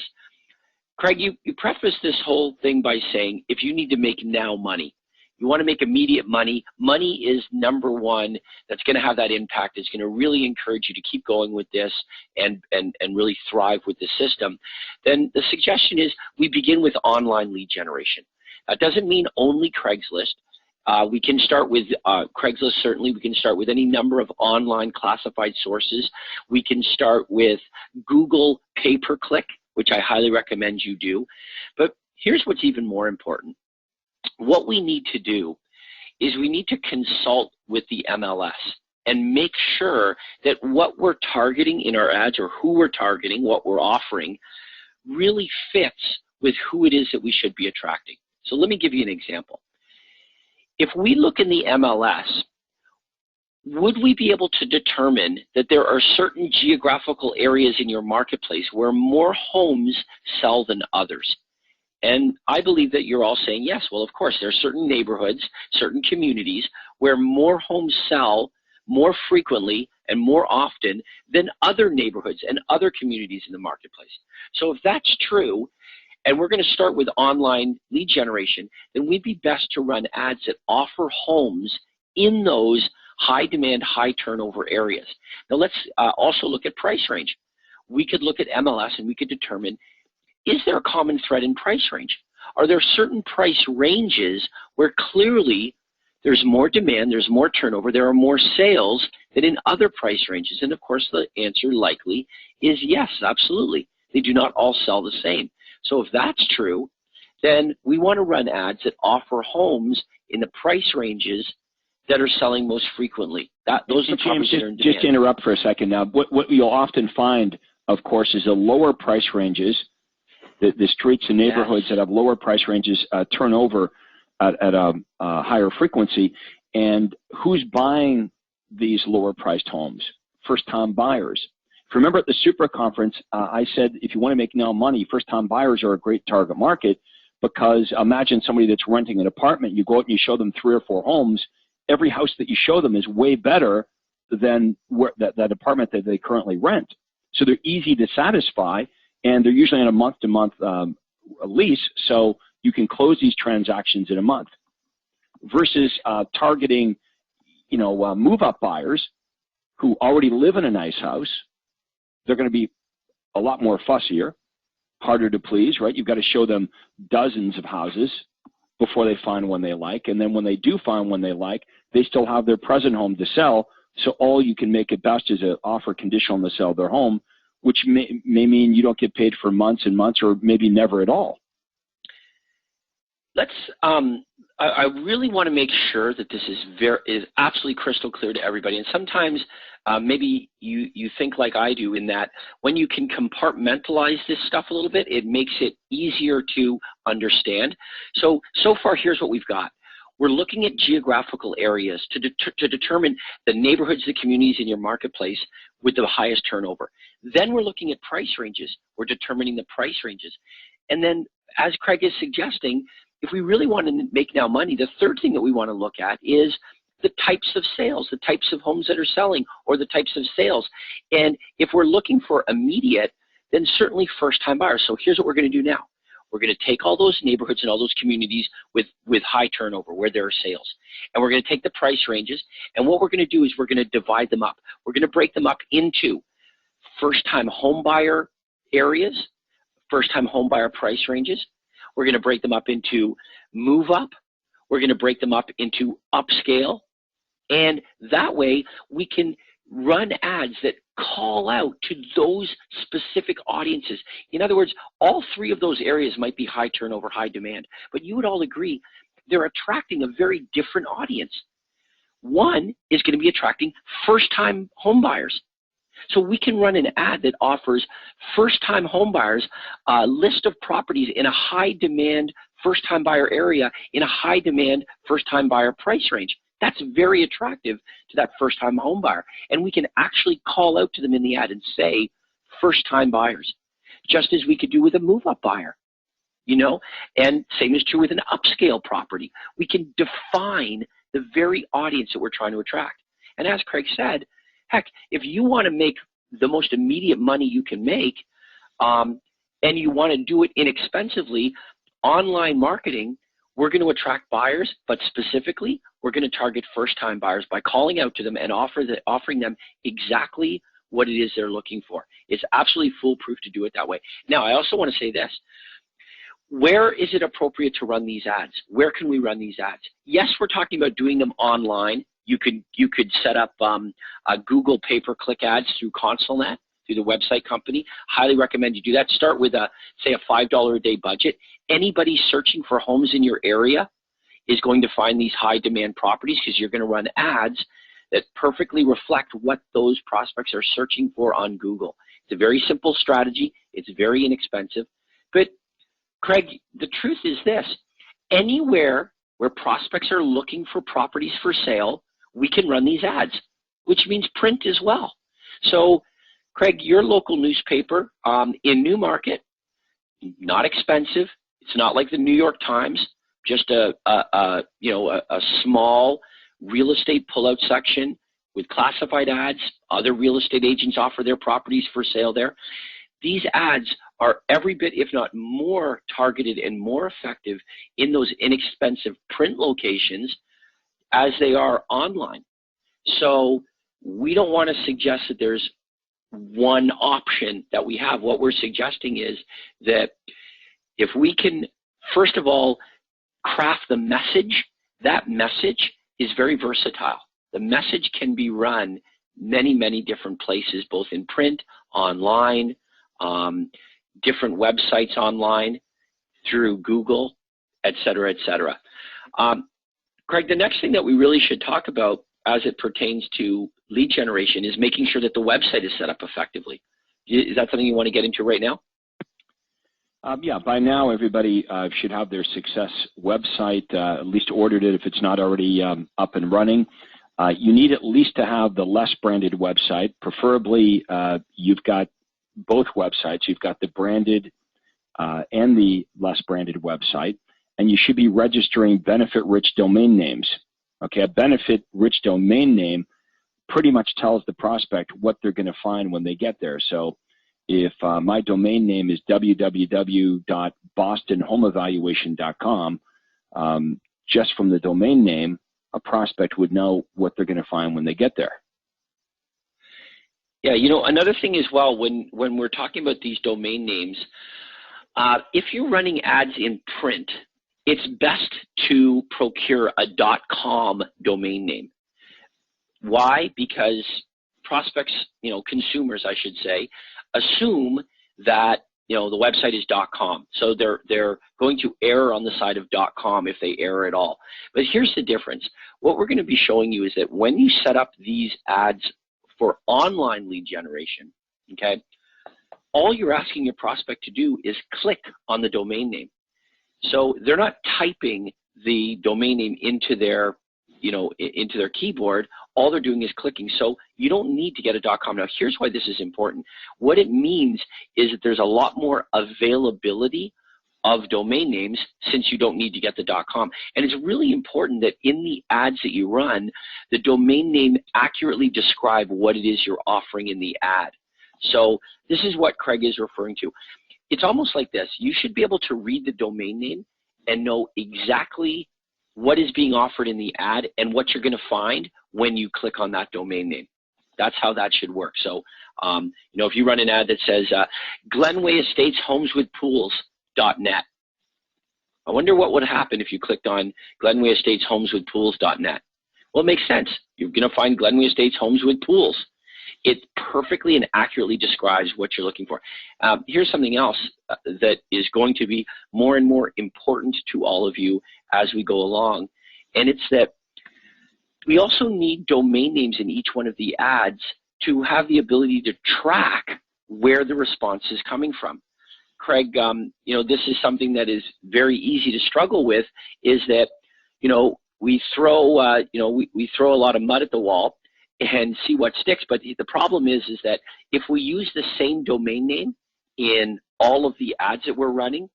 Craig, you prefaced this whole thing by saying, if you need to make now money, you want to make immediate money, money is number one that's going to have that impact. It's going to really encourage you to keep going with this and really thrive with the system. Then the suggestion is we begin with online lead generation. That doesn't mean only Craigslist. We can start with Craigslist, certainly. We can start with any number of online classified sources. We can start with Google pay-per-click, which I highly recommend you do. But here's what's even more important. What we need to do is we need to consult with the MLS and make sure that what we're targeting in our ads, or who we're targeting, what we're offering, really fits with who it is that we should be attracting. So let me give you an example. If we look in the MLS, would we be able to determine that there are certain geographical areas in your marketplace where more homes sell than others? And I believe that you're all saying yes. Well, of course, there are certain neighborhoods, certain communities where more homes sell more frequently and more often than other neighborhoods and other communities in the marketplace. So if that's true, and we're going to start with online lead generation, then we'd be best to run ads that offer homes in those high demand, high turnover areas. Now let's also look at price range. We could look at MLS and we could determine, is there a common thread in price range? Are there certain price ranges where clearly there's more demand, there's more turnover, there are more sales than in other price ranges? And of course the answer likely is yes, absolutely. They do not all sell the same. So if that's true, then we want to run ads that offer homes in the price ranges that are selling most frequently. Those are James, that are in demand. just to interrupt for a second now, what you'll often find, of course, is the lower price ranges, the streets and neighborhoods that have lower price ranges turn over at a higher frequency. And who's buying these lower priced homes? First-time buyers. If you remember at the Super Conference, I said if you want to make now money, first-time buyers are a great target market, because imagine somebody that's renting an apartment. You go out and you show them 3 or 4 homes. Every house that you show them is way better than that apartment that they currently rent. So they're easy to satisfy, and they're usually on a month-to-month lease, so you can close these transactions in a month. Versus targeting, move-up buyers who already live in a nice house. They're going to be a lot more fussier, harder to please, right? You've got to show them dozens of houses before they find one they like. And then when they do find one they like, they still have their present home to sell. So all you can make at best is an offer conditional to sell their home, which may mean you don't get paid for months and months, or maybe never at all. Let's. I really want to make sure that this is absolutely crystal clear to everybody. And sometimes maybe you think like I do, in that when you can compartmentalize this stuff a little bit, it makes it easier to understand. So far, here's what we've got. We're looking at geographical areas to determine the neighborhoods, the communities in your marketplace with the highest turnover. Then we're looking at price ranges. We're determining the price ranges. And then, as Craig is suggesting, if we really want to make now money, the third thing that we want to look at is the types of sales, the types of homes that are selling, or the types of sales. And if we're looking for immediate, then certainly first-time buyers. So here's what we're going to do now. We're going to take all those neighborhoods and all those communities with high turnover, where there are sales. And we're going to take the price ranges, and what we're going to do is we're going to divide them up. We're going to break them up into first-time home buyer areas, first-time home buyer price ranges. We're going to break them up into move up. We're going to break them up into upscale. And that way we can run ads that call out to those specific audiences. In other words, all three of those areas might be high turnover, high demand, but you would all agree they're attracting a very different audience. One is going to be attracting first-time home buyers. So we can run an ad that offers first-time home buyers a list of properties in a high-demand first-time buyer area in a high-demand first-time buyer price range. That's very attractive to that first-time home buyer. And we can actually call out to them in the ad and say first-time buyers, just as we could do with a move-up buyer, you know? And same is true with an upscale property. We can define the very audience that we're trying to attract. And as Craig said, heck, if you want to make the most immediate money you can make, and you want to do it inexpensively, online marketing, we're going to attract buyers, but specifically, we're going to target first-time buyers by calling out to them and offering them exactly what it is they're looking for. It's absolutely foolproof to do it that way. Now, I also want to say this. Where is it appropriate to run these ads? Where can we run these ads? Yes, we're talking about doing them online. You could set up a Google pay-per-click ads through ConsoleNet, through the website company. Highly recommend you do that. Start with say a $5 a day budget. Anybody searching for homes in your area is going to find these high demand properties, because you're going to run ads that perfectly reflect what those prospects are searching for on Google. It's a very simple strategy. It's very inexpensive. But Craig, the truth is this: anywhere where prospects are looking for properties for sale, we can run these ads, which means print as well. So Craig, your local newspaper in Newmarket, not expensive. It's not like the New York Times, just a small real estate pullout section with classified ads. Other real estate agents offer their properties for sale there. These ads are every bit, if not more, targeted and more effective in those inexpensive print locations as they are online. So we don't want to suggest that there's one option that we have. What we're suggesting is that if we can, first of all, craft the message, that message is very versatile. The message can be run many, many different places, both in print, online, different websites online, through Google, et cetera, et cetera. Craig, the next thing that we really should talk about as it pertains to lead generation is making sure that the website is set up effectively. Is that something you want to get into right now? Yeah, by now everybody should have their success website, at least ordered it if it's not already up and running. You need at least to have the less branded website. Preferably, you've got both websites. You've got the branded and the less branded website, and you should be registering benefit-rich domain names. Okay, a benefit-rich domain name pretty much tells the prospect what they're going to find when they get there. So if my domain name is www.bostonhomeevaluation.com, just from the domain name, a prospect would know what they're going to find when they get there. Yeah, you know, another thing as well, when we're talking about these domain names, If you're running ads in print, it's best to procure a .com domain name. Why? Because prospects, consumers, I should say, assume that the website is .com. So they're going to err on the side of .com if they err at all. But here's the difference. What we're going to be showing you is that when you set up these ads for online lead generation, okay, all you're asking your prospect to do is click on the domain name. So they're not typing the domain name into their into their keyboard. All they're doing is clicking. So you don't need to get a .com. Now, here's why this is important. What it means is that there's a lot more availability of domain names since you don't need to get the .com. And it's really important that in the ads that you run, the domain name accurately describe what it is you're offering in the ad. So this is what Craig is referring to. It's almost like this. You should be able to read the domain name and know exactly what is being offered in the ad and what you're going to find when you click on that domain name. That's how that should work. So, if you run an ad that says Glenway Estates Homes with Pools.net, I wonder what would happen if you clicked on Glenway Estates Homes with Pools.net. Well, it makes sense. You're going to find Glenway Estates Homes with Pools. It perfectly and accurately describes what you're looking for. Here's something else that is going to be more and more important to all of you as we go along, and it's that we also need domain names in each one of the ads to have the ability to track where the response is coming from. Craig, this is something that is very easy to struggle with, is that, we throw, we throw a lot of mud at the wall and see what sticks. But the problem is that if we use the same domain name in all of the ads that we're running,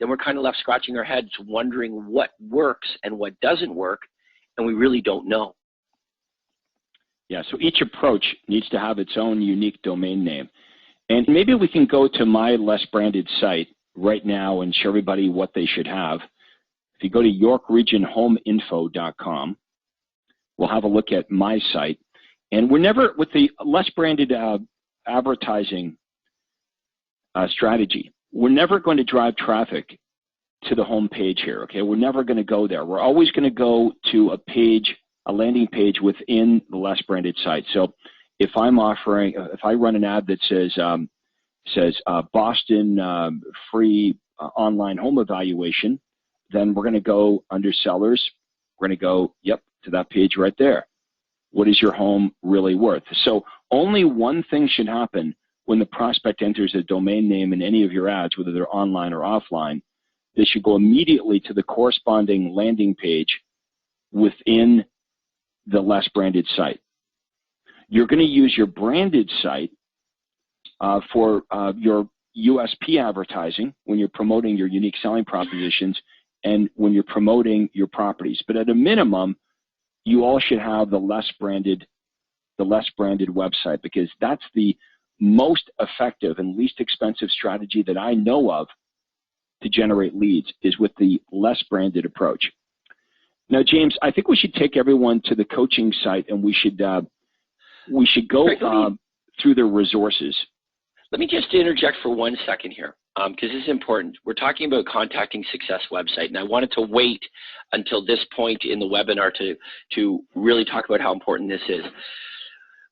then we're kind of left scratching our heads wondering what works and what doesn't work, and we really don't know. Yeah, so each approach needs to have its own unique domain name. And maybe we can go to my less branded site right now and show everybody what they should have. If you go to YorkRegionHomeInfo.com, we'll have a look at my site. And we're never, with the less branded advertising strategy, we're never going to drive traffic to the home page here, okay? We're never going to go there. We're always going to go to a page, a landing page within the less branded site. So if I'm offering, if I run an ad that says Boston free online home evaluation, then we're going to go under sellers. We're going to go, yep, to that page right there. What is your home really worth? So only one thing should happen when the prospect enters a domain name in any of your ads, whether they're online or offline. They should go immediately to the corresponding landing page within the less branded site. You're going to use your branded site for your USP advertising when you're promoting your unique selling propositions and when you're promoting your properties. But at a minimum, you all should have the less branded website, because that's the most effective and least expensive strategy that I know of to generate leads, is with the less branded approach. Now, James, I think we should take everyone to the coaching site, and we should go through their resources. Let me just interject for 1 second here, because this is important. We're talking about contacting Success website, and I wanted to wait until this point in the webinar to really talk about how important this is.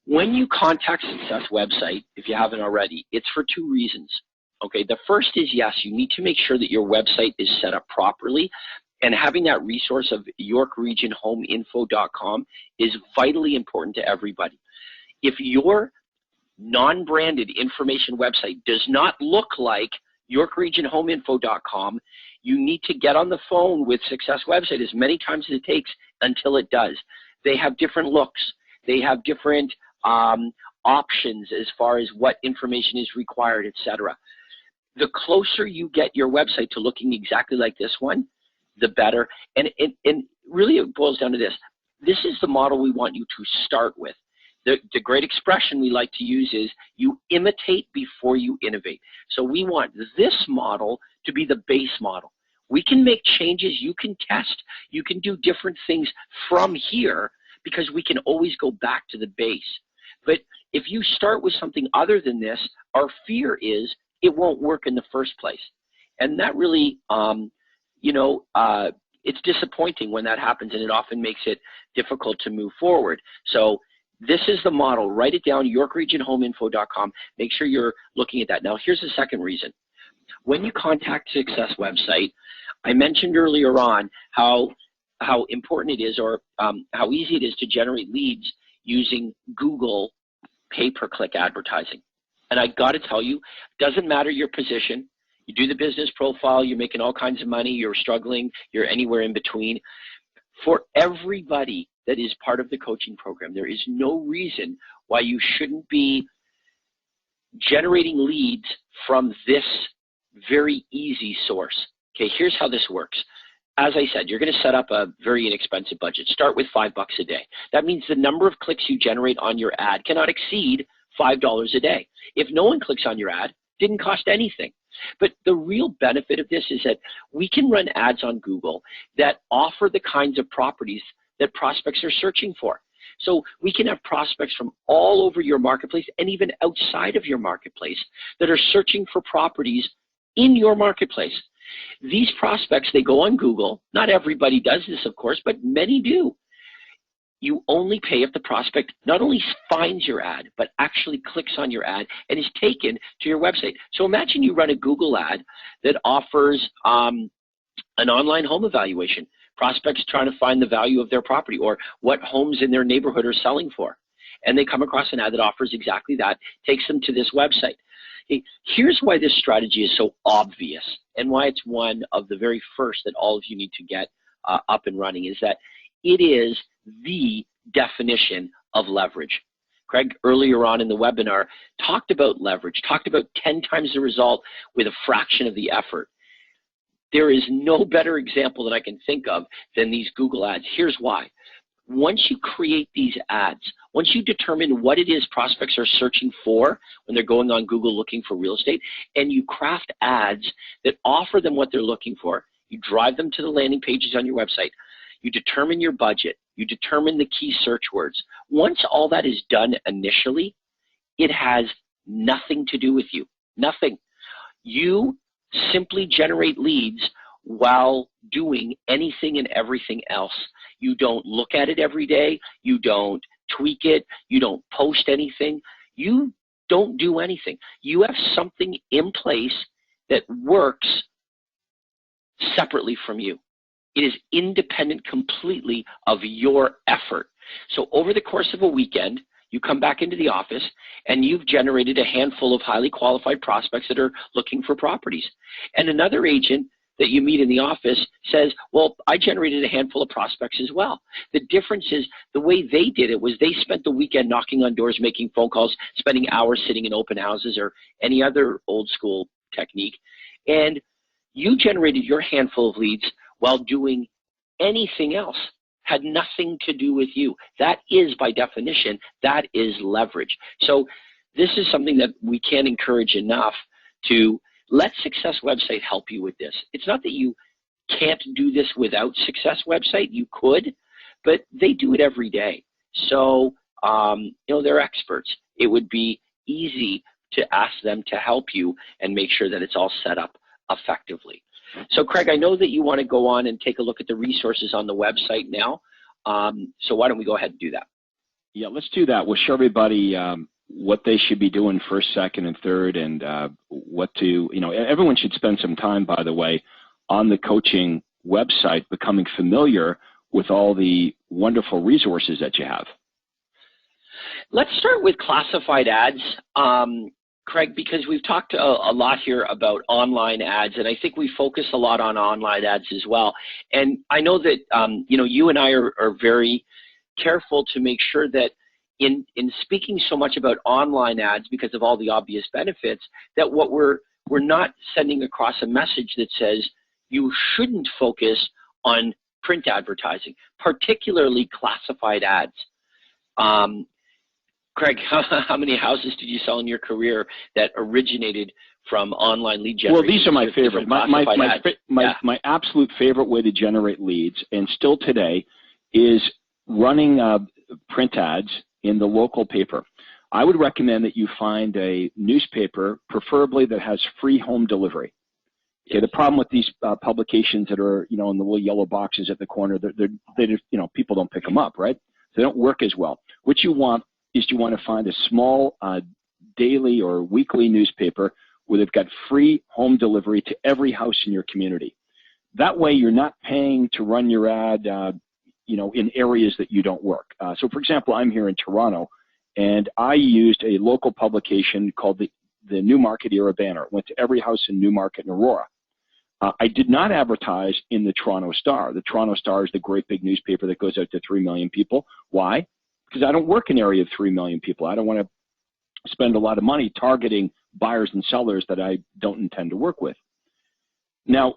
When you contact Success website, if you haven't already, it's for 2 reasons. Okay, the first is, yes, you need to make sure that your website is set up properly, and having that resource of YorkRegionHomeInfo.com is vitally important to everybody. If your non-branded information website does not look like YorkRegionHomeInfo.com, you need to get on the phone with Success website as many times as it takes until it does. They have different looks. They have different options as far as what information is required, etc. The closer you get your website to looking exactly like this one, the better. And really it boils down to this. This is the model we want you to start with. The great expression we like to use is you imitate before you innovate. So we want this model to be the base model. We can make changes, you can test, you can do different things from here, because we can always go back to the base. But if you start with something other than this, our fear is it won't work in the first place. And that really, it's disappointing when that happens, and it often makes it difficult to move forward. So this is the model. Write it down, YorkRegionHomeInfo.com. Make sure you're looking at that. Now, here's the second reason. When you contact Success website, I mentioned earlier on how important it is, or how easy it is to generate leads using Google pay-per-click advertising. And I got to tell you, doesn't matter your position. You do the business profile, you're making all kinds of money, you're struggling, you're anywhere in between. For everybody that is part of the coaching program, there is no reason why you shouldn't be generating leads from this very easy source. Okay, here's how this works. As I said, you're going to set up a very inexpensive budget. Start with $5 a day. That means the number of clicks you generate on your ad cannot exceed $5 a day. If no one clicks on your ad, it didn't cost anything. But the real benefit of this is that we can run ads on Google that offer the kinds of properties that prospects are searching for. So we can have prospects from all over your marketplace and even outside of your marketplace that are searching for properties in your marketplace. These prospects, they go on Google. Not everybody does this, of course, but many do. You only pay if the prospect not only finds your ad, but actually clicks on your ad and is taken to your website. So imagine you run a Google ad that offers an online home evaluation. Prospects trying to find the value of their property or what homes in their neighborhood are selling for. And they come across an ad that offers exactly that, takes them to this website. Here's why this strategy is so obvious and why it's one of the very first that all of you need to get up and running, is that it is the definition of leverage. Craig, earlier on in the webinar, talked about leverage, talked about 10 times the result with a fraction of the effort. There is no better example that I can think of than these Google ads. Here's why. Once you create these ads, once you determine what it is prospects are searching for when they're going on Google looking for real estate, and you craft ads that offer them what they're looking for, you drive them to the landing pages on your website, you determine your budget, you determine the key search words. Once all that is done initially, it has nothing to do with you, nothing. You simply generate leads while doing anything and everything else. You don't look at it every day. You don't tweak it. You don't post anything. You don't do anything. You have something in place that works separately from you. It is independent completely of your effort. So over the course of a weekend, you come back into the office and you've generated a handful of highly qualified prospects that are looking for properties. And another agent that you meet in the office says, well, I generated a handful of prospects as well. The difference is the way they did it was they spent the weekend knocking on doors, making phone calls, spending hours sitting in open houses or any other old school technique. And you generated your handful of leads while doing anything else. Had nothing to do with you. That is, by definition, that is leverage. So this is something that we can't encourage enough to let Success Website help you with this. It's not that you can't do this without Success Website. You could, but they do it every day. So, they're experts. It would be easy to ask them to help you and make sure that it's all set up effectively. So Craig, I know that you want to go on and take a look at the resources on the website now. So why don't we go ahead and do that? Yeah, let's do that. We'll show everybody what they should be doing first, second, and third, and what to, everyone should spend some time, by the way, on the coaching website, becoming familiar with all the wonderful resources that you have. Let's start with classified ads. Craig, because we've talked a lot here about online ads, and I think we focus a lot on online ads as well. And I know that you and I are very careful to make sure that in speaking so much about online ads because of all the obvious benefits, that what we're not sending across a message that says you shouldn't focus on print advertising, particularly classified ads. Craig, how many houses did you sell in your career that originated from online lead generation? Well, these are my favorite. My absolute favorite way to generate leads, and still today, is running print ads in the local paper. I would recommend that you find a newspaper, preferably that has free home delivery. Okay, the problem with these publications that are, in the little yellow boxes at the corner, they just, people don't pick them up, right? So they don't work as well. What you want is you want to find a small daily or weekly newspaper where they've got free home delivery to every house in your community. That way you're not paying to run your ad, in areas that you don't work. So for example, I'm here in Toronto, and I used a local publication called the Newmarket Era Banner. It went to every house in Newmarket and Aurora. I did not advertise in the Toronto Star. The Toronto Star is the great big newspaper that goes out to 3 million people. Why? Because I don't work in an area of 3 million people. I don't want to spend a lot of money targeting buyers and sellers that I don't intend to work with. Now,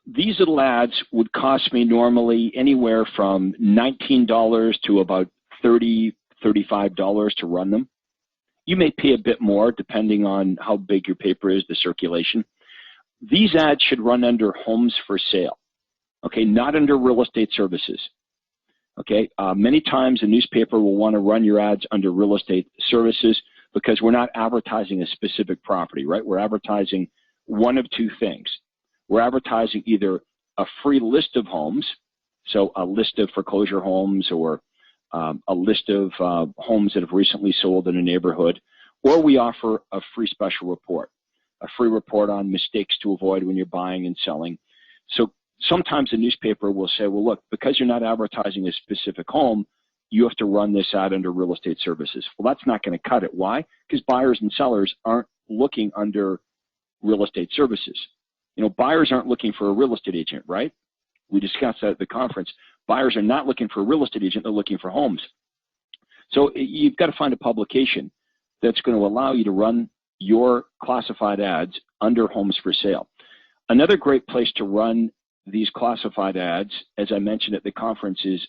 these little ads would cost me normally anywhere from $19 to about $30, $35 to run them. You may pay a bit more depending on how big your paper is, the circulation. These ads should run under homes for sale, okay, not under real estate services. Okay, many times a newspaper will want to run your ads under real estate services because we're not advertising a specific property, right? We're advertising one of two things. We're advertising either a free list of homes, so a list of foreclosure homes or a list of homes that have recently sold in a neighborhood, or we offer a free special report, a free report on mistakes to avoid when you're buying and selling. So sometimes the newspaper will say, well, look, because you're not advertising a specific home, you have to run this ad under real estate services. Well, that's not going to cut it. Why? Because buyers and sellers aren't looking under real estate services. Buyers aren't looking for a real estate agent, right? We discussed that at the conference. Buyers are not looking for a real estate agent, they're looking for homes. So you've got to find a publication that's going to allow you to run your classified ads under homes for sale. Another great place to run these classified ads, as I mentioned at the conference, is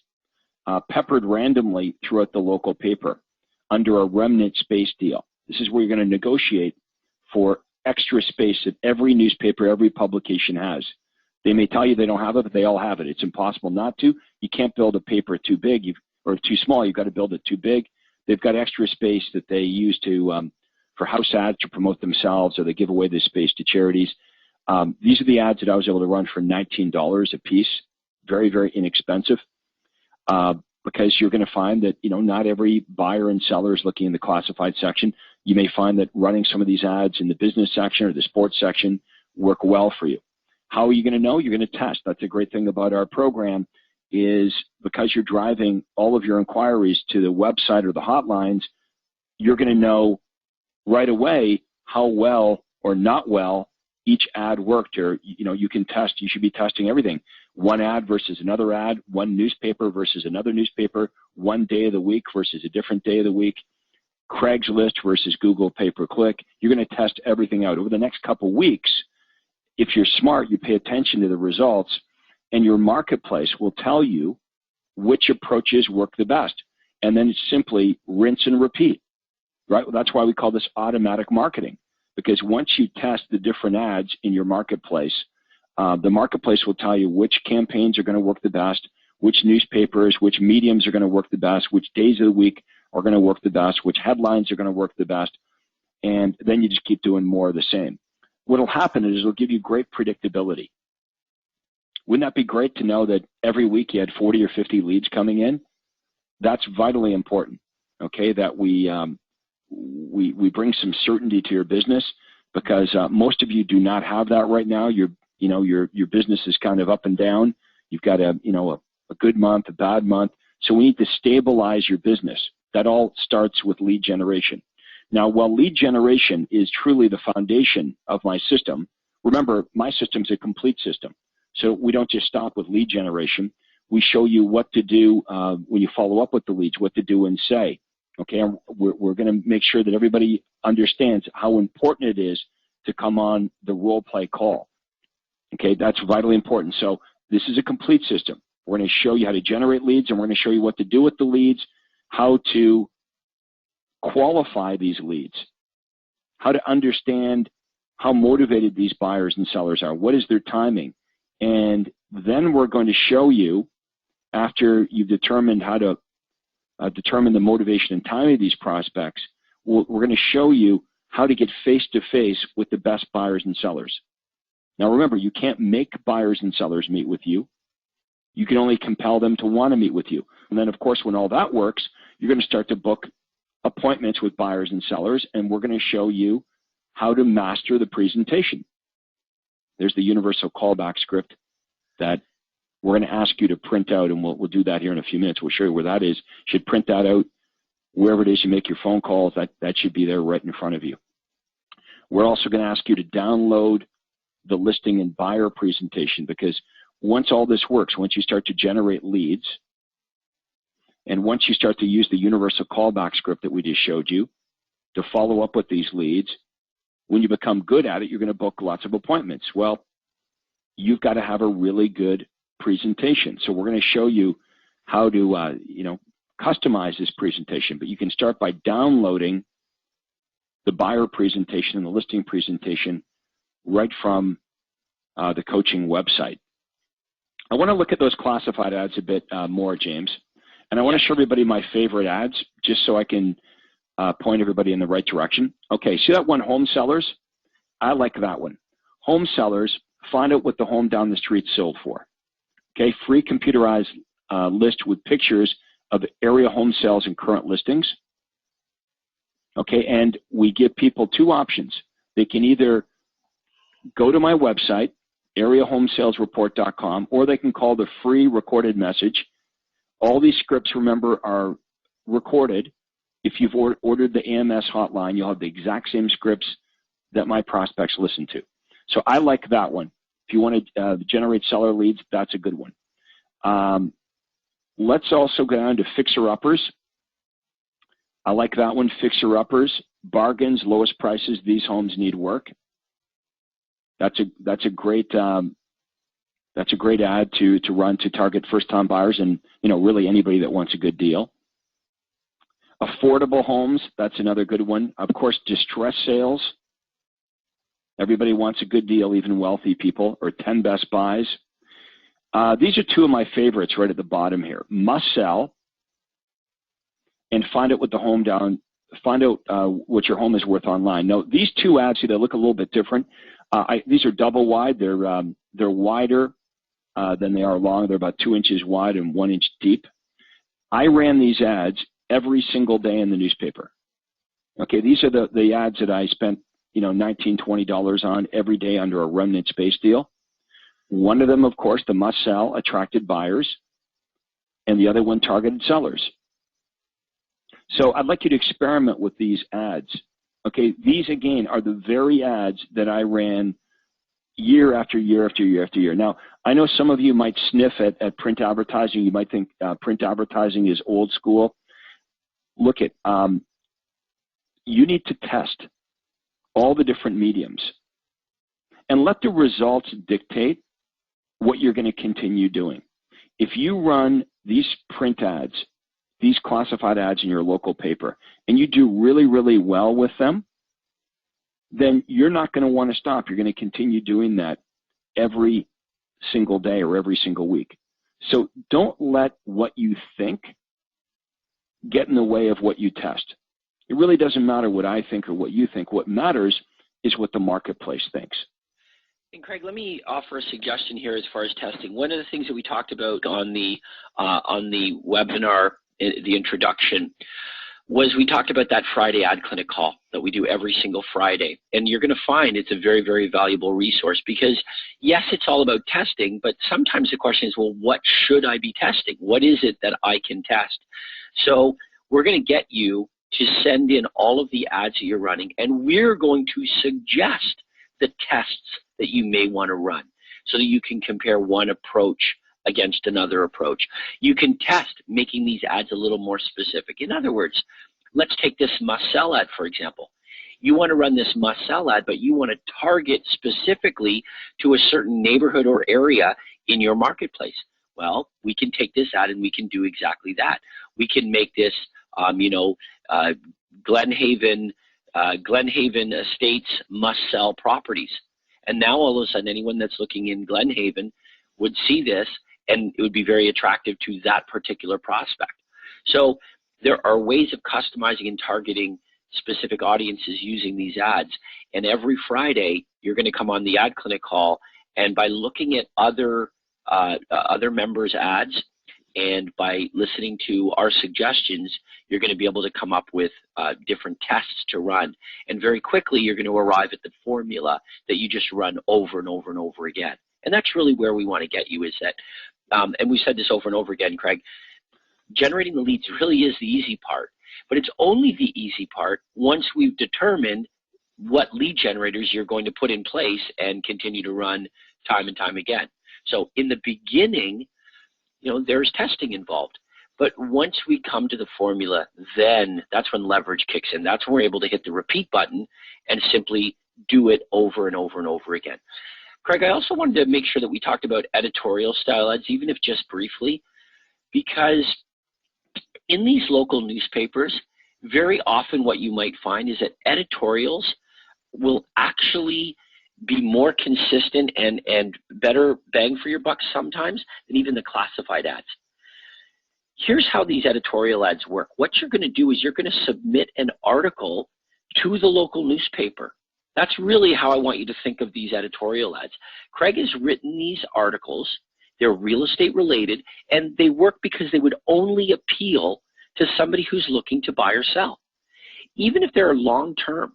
peppered randomly throughout the local paper under a remnant space deal. This is where you're going to negotiate for extra space that every newspaper, every publication has. They may tell you they don't have it, but they all have it. It's impossible not to. You can't build a paper too big or too small. You've got to build it too big. They've got extra space that they use to for house ads to promote themselves, or they give away this space to charities. These are the ads that I was able to run for $19 a piece. Very, very inexpensive. Because you're going to find that, not every buyer and seller is looking in the classified section. You may find that running some of these ads in the business section or the sports section work well for you. How are you going to know? You're going to test. That's a great thing about our program, is because you're driving all of your inquiries to the website or the hotlines, you're going to know right away how well or not well each ad worked. Or, you can test. You should be testing everything. One ad versus another ad, one newspaper versus another newspaper, one day of the week versus a different day of the week, Craigslist versus Google pay-per-click. You're going to test everything out. Over the next couple weeks, if you're smart, you pay attention to the results, and your marketplace will tell you which approaches work the best. And then it's simply rinse and repeat, right? Well, that's why we call this automatic marketing, because once you test the different ads in your marketplace, the marketplace will tell you which campaigns are going to work the best, which newspapers, which mediums are going to work the best, which days of the week are going to work the best, which headlines are going to work the best, and then you just keep doing more of the same. What will happen is it'll give you great predictability. Wouldn't that be great to know that every week you had 40 or 50 leads coming in? That's vitally important, okay, that we bring some certainty to your business, because most of you do not have that right now. Your business is kind of up and down. You've got a good month, a bad month. So we need to stabilize your business. That all starts with lead generation. Now, while lead generation is truly the foundation of my system, remember, my system is a complete system. So we don't just stop with lead generation. We show you what to do when you follow up with the leads, what to do and say. Okay, and we're going to make sure that everybody understands how important it is to come on the role play call. Okay, that's vitally important. So this is a complete system. We're going to show you how to generate leads, and we're going to show you what to do with the leads, how to qualify these leads, how to understand how motivated these buyers and sellers are, what is their timing. And then we're going to show you, after you've determined how to determine the motivation and timing of these prospects, we're going to show you how to get face-to-face with the best buyers and sellers. Now remember, you can't make buyers and sellers meet with you. You can only compel them to want to meet with you. And then, of course, when all that works, you're going to start to book appointments with buyers and sellers, and we're going to show you how to master the presentation. There's the universal callback script that we're going to ask you to print out, and we'll do that here in a few minutes. We'll show you where that is. You should print that out wherever it is you make your phone calls. That should be there right in front of you. We're also going to ask you to download the listing and buyer presentation, because once all this works, once you start to generate leads, and once you start to use the universal callback script that we just showed you to follow up with these leads, when you become good at it, you're going to book lots of appointments. Well, you've got to have a really good presentation. So we're going to show you how to, customize this presentation. But you can start by downloading the buyer presentation and the listing presentation right from the coaching website. I want to look at those classified ads a bit more, James. And I want to show everybody my favorite ads just so I can point everybody in the right direction. Okay, see that one, home sellers? I like that one. Home sellers, find out what the home down the street sold for. Okay, free computerized list with pictures of area home sales and current listings. Okay, and we give people two options. They can either go to my website, areahomesalesreport.com, or they can call the free recorded message. All these scripts, remember, are recorded. If you've ordered the AMS hotline, you'll have the exact same scripts that my prospects listen to. So I like that one. If you want to generate seller leads, that's a good one. Let's also go down to fixer-uppers. I like that one, fixer-uppers, bargains, lowest prices, these homes need work. That's a great ad to run to target first-time buyers and really anybody that wants a good deal. Affordable homes, that's another good one. Of course, distress sales. Everybody wants a good deal, even wealthy people, or 10 best buys. These are two of my favorites right at the bottom here. Must sell, and find out what what your home is worth online. Now, these two ads, see, they look a little bit different. These are double wide. They're wider than they are long. They're about 2 inches wide and 1 inch deep. I ran these ads every single day in the newspaper. Okay, these are the ads that I spent $19, $20 on every day under a remnant space deal. One of them, of course, the must sell, attracted buyers, and the other one targeted sellers. So I'd like you to experiment with these ads. Okay, these again are the very ads that I ran year after year after year after year. Now, I know some of you might sniff at print advertising. You might think print advertising is old school. Look at, you need to test all the different mediums and let the results dictate what you're going to continue doing. If you run these print ads, these classified ads in your local paper, and you do really, really well with them, then you're not going to want to stop. You're going to continue doing that every single day or every single week. So don't let what you think get in the way of what you test. It really doesn't matter what I think or what you think. What matters is what the marketplace thinks. And Craig, let me offer a suggestion here as far as testing. One of the things that we talked about on the webinar, the introduction, was we talked about that Friday ad clinic call that we do every single Friday. And you're going to find it's a very, very valuable resource because, yes, it's all about testing, but sometimes the question is, well, what should I be testing? What is it that I can test? So we're going to get you to send in all of the ads that you're running, and we're going to suggest the tests that you may want to run so that you can compare one approach against another approach. You can test making these ads a little more specific. In other words, let's take this must sell ad, for example. You want to run this must sell ad, but you want to target specifically to a certain neighborhood or area in your marketplace. Well, we can take this ad and we can do exactly that. We can make this, Glenhaven Estates must sell properties. And now all of a sudden, anyone that's looking in Glenhaven would see this, and it would be very attractive to that particular prospect. So there are ways of customizing and targeting specific audiences using these ads. And every Friday, you're going to come on the ad clinic call, and by looking at other members' ads and by listening to our suggestions, you're going to be able to come up with different tests to run. And very quickly, you're going to arrive at the formula that you just run over and over and over again. And that's really where we want to get you, is that, and we said this over and over again, Craig, generating the leads really is the easy part. But it's only the easy part once we've determined what lead generators you're going to put in place and continue to run time and time again. So in the beginning, there's testing involved. But once we come to the formula, then that's when leverage kicks in. That's when we're able to hit the repeat button and simply do it over and over and over again. Craig, I also wanted to make sure that we talked about editorial style ads, even if just briefly, because in these local newspapers, very often what you might find is that editorials will actually be more consistent and better bang for your buck sometimes than even the classified ads. Here's how these editorial ads work. What you're going to do is you're going to submit an article to the local newspaper. That's really how I want you to think of these editorial ads. Craig has written these articles. They're real estate related, and they work because they would only appeal to somebody who's looking to buy or sell. Even if they're long term,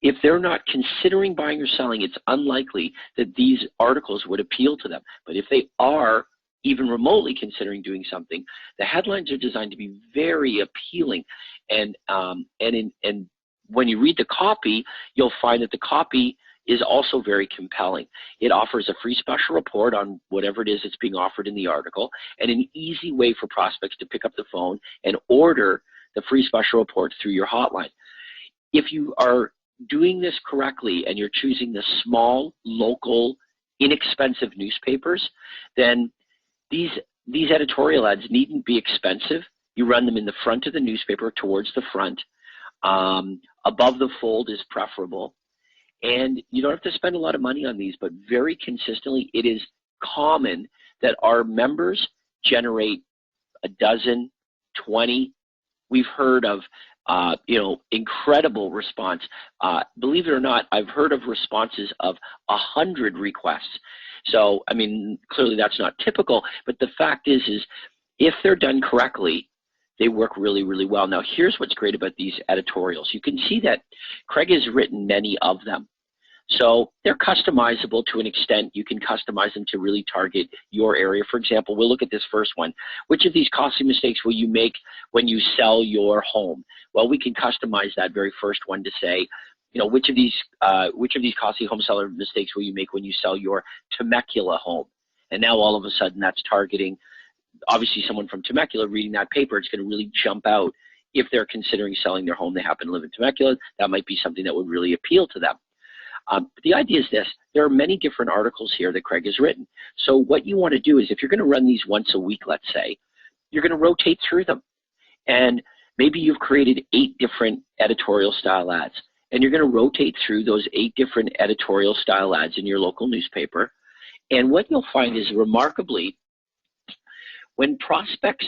if they're not considering buying or selling, it's unlikely that these articles would appeal to them. But if they are even remotely considering doing something, the headlines are designed to be very appealing. And when you read the copy, you'll find that the copy is also very compelling. It offers a free special report on whatever it is that's being offered in the article, and an easy way for prospects to pick up the phone and order the free special report through your hotline. If you are doing this correctly and you're choosing the small, local, inexpensive newspapers, then these editorial ads needn't be expensive. You run them in the front of the newspaper, towards the front. Above the fold is preferable. And you don't have to spend a lot of money on these, but very consistently, it is common that our members generate a dozen, 20. We've heard of, incredible response. Believe it or not, I've heard of responses of 100 requests. So, I mean, clearly that's not typical, but the fact is if they're done correctly, they work really, really well. Now, here's what's great about these editorials. You can see that Craig has written many of them. So they're customizable to an extent. You can customize them to really target your area. For example, we'll look at this first one. Which of these costly mistakes will you make when you sell your home? Well, we can customize that very first one to say, which of these costly home seller mistakes will you make when you sell your Temecula home? And now all of a sudden that's targeting, obviously, someone from Temecula reading that paper. It's going to really jump out. If they're considering selling their home, they happen to live in Temecula, that might be something that would really appeal to them. But the idea is this: there are many different articles here that Craig has written. So what you want to do is, if you're going to run these once a week, let's say, you're going to rotate through them. And maybe you've created 8 different editorial style ads, and you're going to rotate through those 8 different editorial style ads in your local newspaper. And what you'll find is, remarkably, when prospects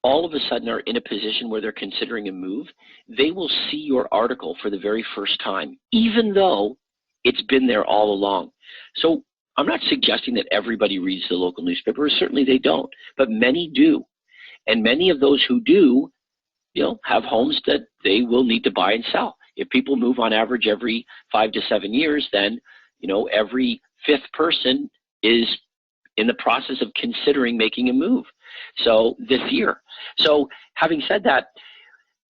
all of a sudden are in a position where they're considering a move, they will see your article for the very first time, even though it's been there all along. So I'm not suggesting that everybody reads the local newspaper. Certainly they don't, but many do. And many of those who do, have homes that they will need to buy and sell. If people move on average every 5 to 7 years, then, every 5th person is in the process of considering making a move. So this year. So having said that,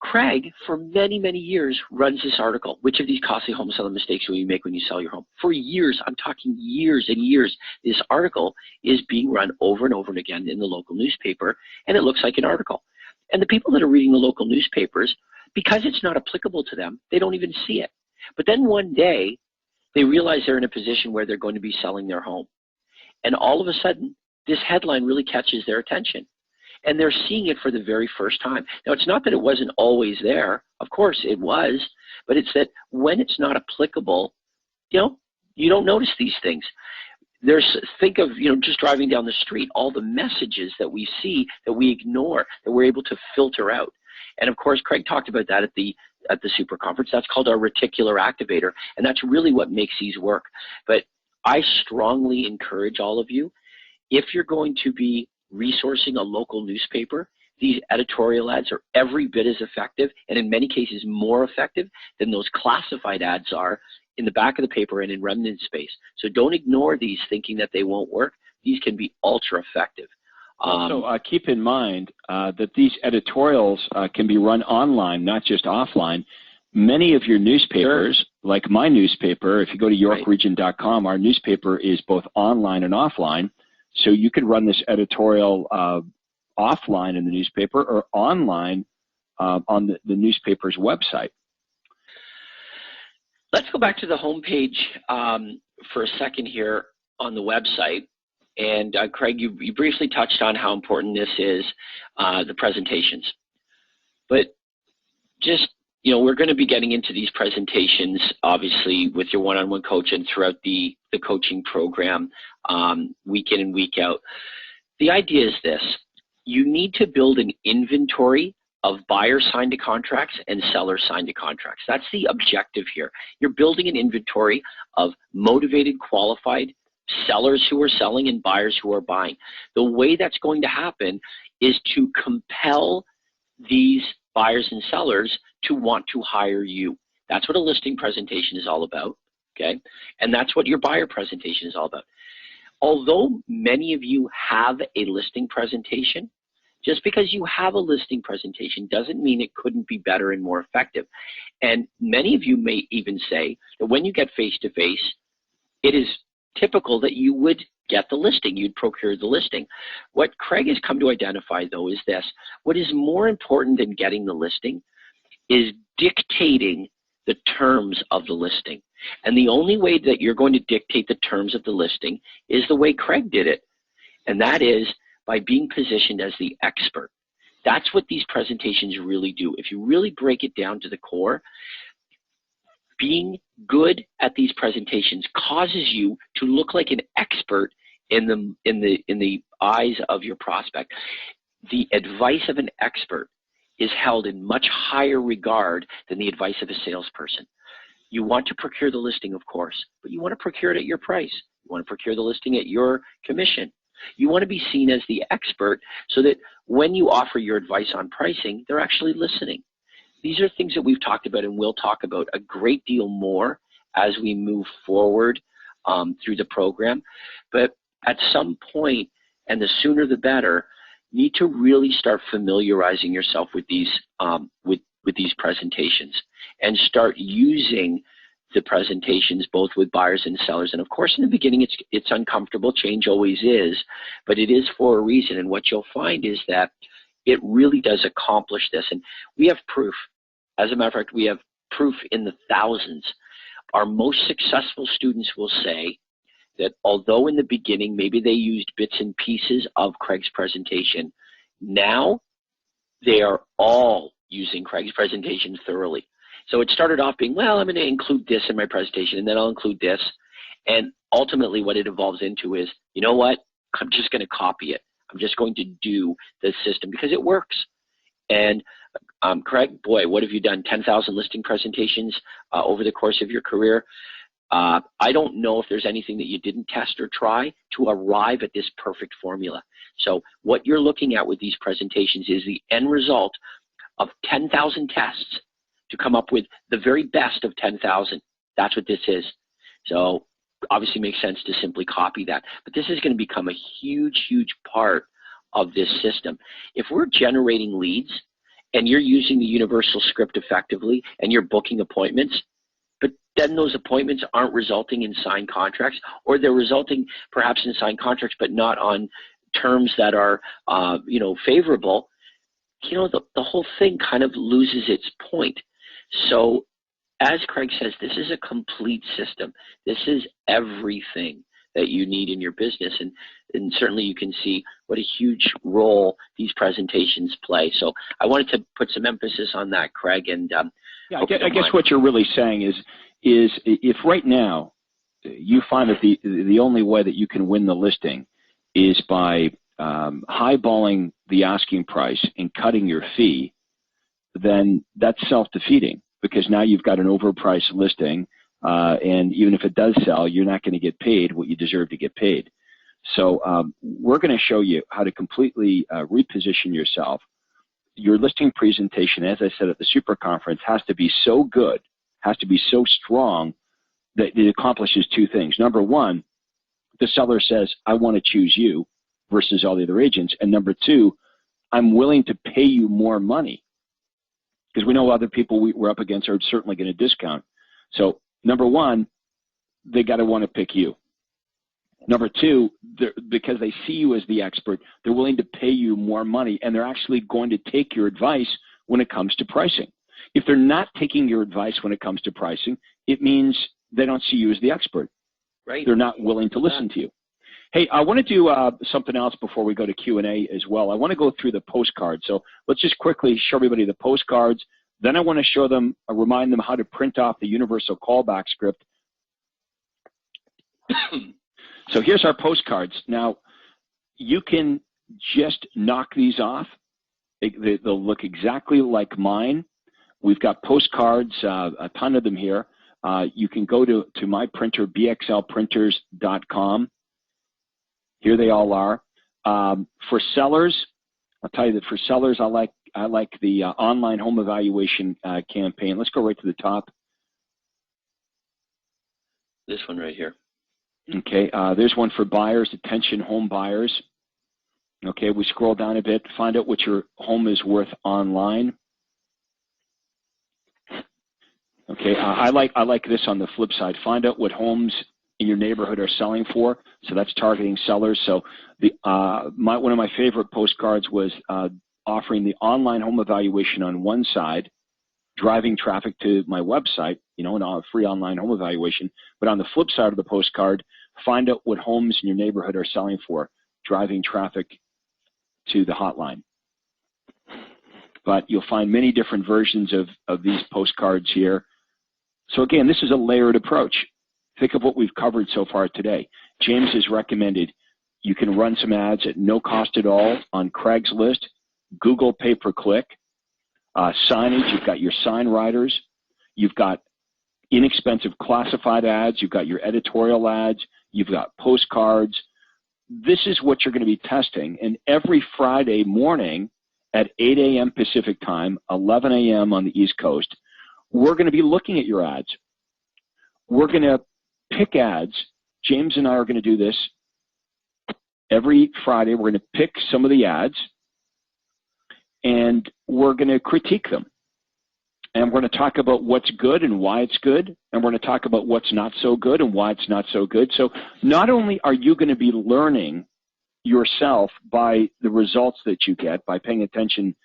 Craig, for many, many years, runs this article. Which of these costly home selling mistakes will you make when you sell your home? For years, I'm talking years and years, this article is being run over and over and again in the local newspaper, and it looks like an article. And the people that are reading the local newspapers, because it's not applicable to them, they don't even see it. But then one day, they realize they're in a position where they're going to be selling their home. And all of a sudden, this headline really catches their attention. And they're seeing it for the very first time. Now, it's not that it wasn't always there. Of course, it was. But it's that when it's not applicable, you don't notice these things. Think of, just driving down the street, all the messages that we see that we ignore, that we're able to filter out. And of course, Craig talked about that at the super conference. That's called our reticular activator, and that's really what makes these work. But I strongly encourage all of you, if you're going to be resourcing a local newspaper, these editorial ads are every bit as effective, and in many cases more effective than those classified ads are in the back of the paper and in remnant space. So don't ignore these thinking that they won't work. These can be ultra effective. Also, keep in mind that these editorials can be run online, not just offline. Many of your newspapers, Sure. like my newspaper, if you go to yorkregion.com, our newspaper is both online and offline. So you could run this editorial offline in the newspaper or online on the newspaper's website. Let's go back to the homepage for a second here on the website. And Craig, you briefly touched on how important this is, the presentations. But just, you know, we're going to be getting into these presentations, obviously, with your one-on-one coach and throughout the coaching program, week in and week out. The idea is this: you need to build an inventory of buyer signed contracts and seller signed contracts. That's the objective here. You're building an inventory of motivated, qualified sellers who are selling and buyers who are buying. The way that's going to happen is to compel these buyers and sellers to want to hire you. That's what a listing presentation is all about, okay? And that's what your buyer presentation is all about. Although many of you have a listing presentation, just because you have a listing presentation doesn't mean it couldn't be better and more effective. And many of you may even say that when you get face-to-face, it is typical that you would get the listing, you'd procure the listing. What Craig has come to identify, though, is this: what is more important than getting the listing is dictating the terms of the listing. And the only way that you're going to dictate the terms of the listing is the way Craig did it, and that is by being positioned as the expert. That's what these presentations really do. If you really break it down to the core, being good at these presentations causes you to look like an expert in the eyes of your prospect. The advice of an expert is held in much higher regard than the advice of a salesperson. You want to procure the listing, of course, but you want to procure it at your price. You want to procure the listing at your commission. You want to be seen as the expert so that when you offer your advice on pricing, they're actually listening. These are things that we've talked about and will talk about a great deal more as we move forward through the program. But at some point, and the sooner the better, you need to really start familiarizing yourself with these with these presentations and start using the presentations both with buyers and sellers. And of course, in the beginning, it's uncomfortable. Change always is, but it is for a reason. And what you'll find is that it really does accomplish this. And we have proof. As a matter of fact, we have proof in the thousands. Our most successful students will say that although in the beginning maybe they used bits and pieces of Craig's presentation, now they are all using Craig's presentation thoroughly. So it started off being, well, I'm going to include this in my presentation, and then I'll include this. And ultimately what it evolves into is, you know what, I'm just going to copy it. I'm just going to do the system because it works. And Craig, boy, what have you done? 10,000 listing presentations over the course of your career. I don't know if there's anything that you didn't test or try to arrive at this perfect formula. So what you're looking at with these presentations is the end result of 10,000 tests to come up with the very best of 10,000. That's what this is. So obviously makes sense to simply copy that. But this is going to become a huge, huge part of this system. If we're generating leads and you're using the universal script effectively and you're booking appointments, but then those appointments aren't resulting in signed contracts, or they're resulting perhaps in signed contracts but not on terms that are favorable, the whole thing kind of loses its point. So as Craig says, this is a complete system. This is everything that you need in your business, and certainly you can see what a huge role these presentations play. So I wanted to put some emphasis on that, Craig. And yeah, I guess what you're really saying is if right now you find that the only way that you can win the listing is by highballing the asking price and cutting your fee, then that's self-defeating, because now you've got an overpriced listing, and even if it does sell, you're not going to get paid what you deserve to get paid. So we're going to show you how to completely reposition yourself. Your listing presentation, as I said at the Super Conference, has to be so good, has to be so strong that it accomplishes two things. Number one, the seller says, I want to choose you versus all the other agents. And number two, I'm willing to pay you more money, because we know other people we're up against are certainly going to discount. So number one, they got to want to pick you. Number two, because they see you as the expert, they're willing to pay you more money, and they're actually going to take your advice when it comes to pricing. If they're not taking your advice when it comes to pricing, it means they don't see you as the expert. Right. They're not willing to listen to you. Hey, I want to do something else before we go to Q&A as well. I want to go through the postcards. So let's just quickly show everybody the postcards. Then I want to show them, remind them how to print off the universal callback script. So here's our postcards. Now, you can just knock these off. They'll look exactly like mine. We've got postcards, a ton of them here. You can go to my printer, bxlprinters.com. Here they all are. For sellers, I'll tell you that for sellers, I like the online home evaluation campaign. Let's go right to the top. This one right here. Okay, there's one for buyers, attention home buyers. Okay, we scroll down a bit, find out what your home is worth online. Okay, I like this on the flip side. Find out what homes in your neighborhood are selling for. So that's targeting sellers. So one of my favorite postcards was offering the online home evaluation on one side, driving traffic to my website, and a free online home evaluation. But on the flip side of the postcard, find out what homes in your neighborhood are selling for, driving traffic to the hotline. But you'll find many different versions of these postcards here. So again, this is a layered approach. Think of what we've covered so far today. James has recommended you can run some ads at no cost at all on Craigslist, Google pay-per-click, signage. You've got your sign writers. You've got inexpensive classified ads. You've got your editorial ads. You've got postcards. This is what you're going to be testing. And every Friday morning at 8 a.m. Pacific time, 11 a.m. on the East Coast, we're going to be looking at your ads. We're going to pick ads. James and I are going to do this every Friday. We're going to pick some of the ads, and we're going to critique them. And we're going to talk about what's good and why it's good, and we're going to talk about what's not so good and why it's not so good. So not only are you going to be learning yourself by the results that you get, by paying attention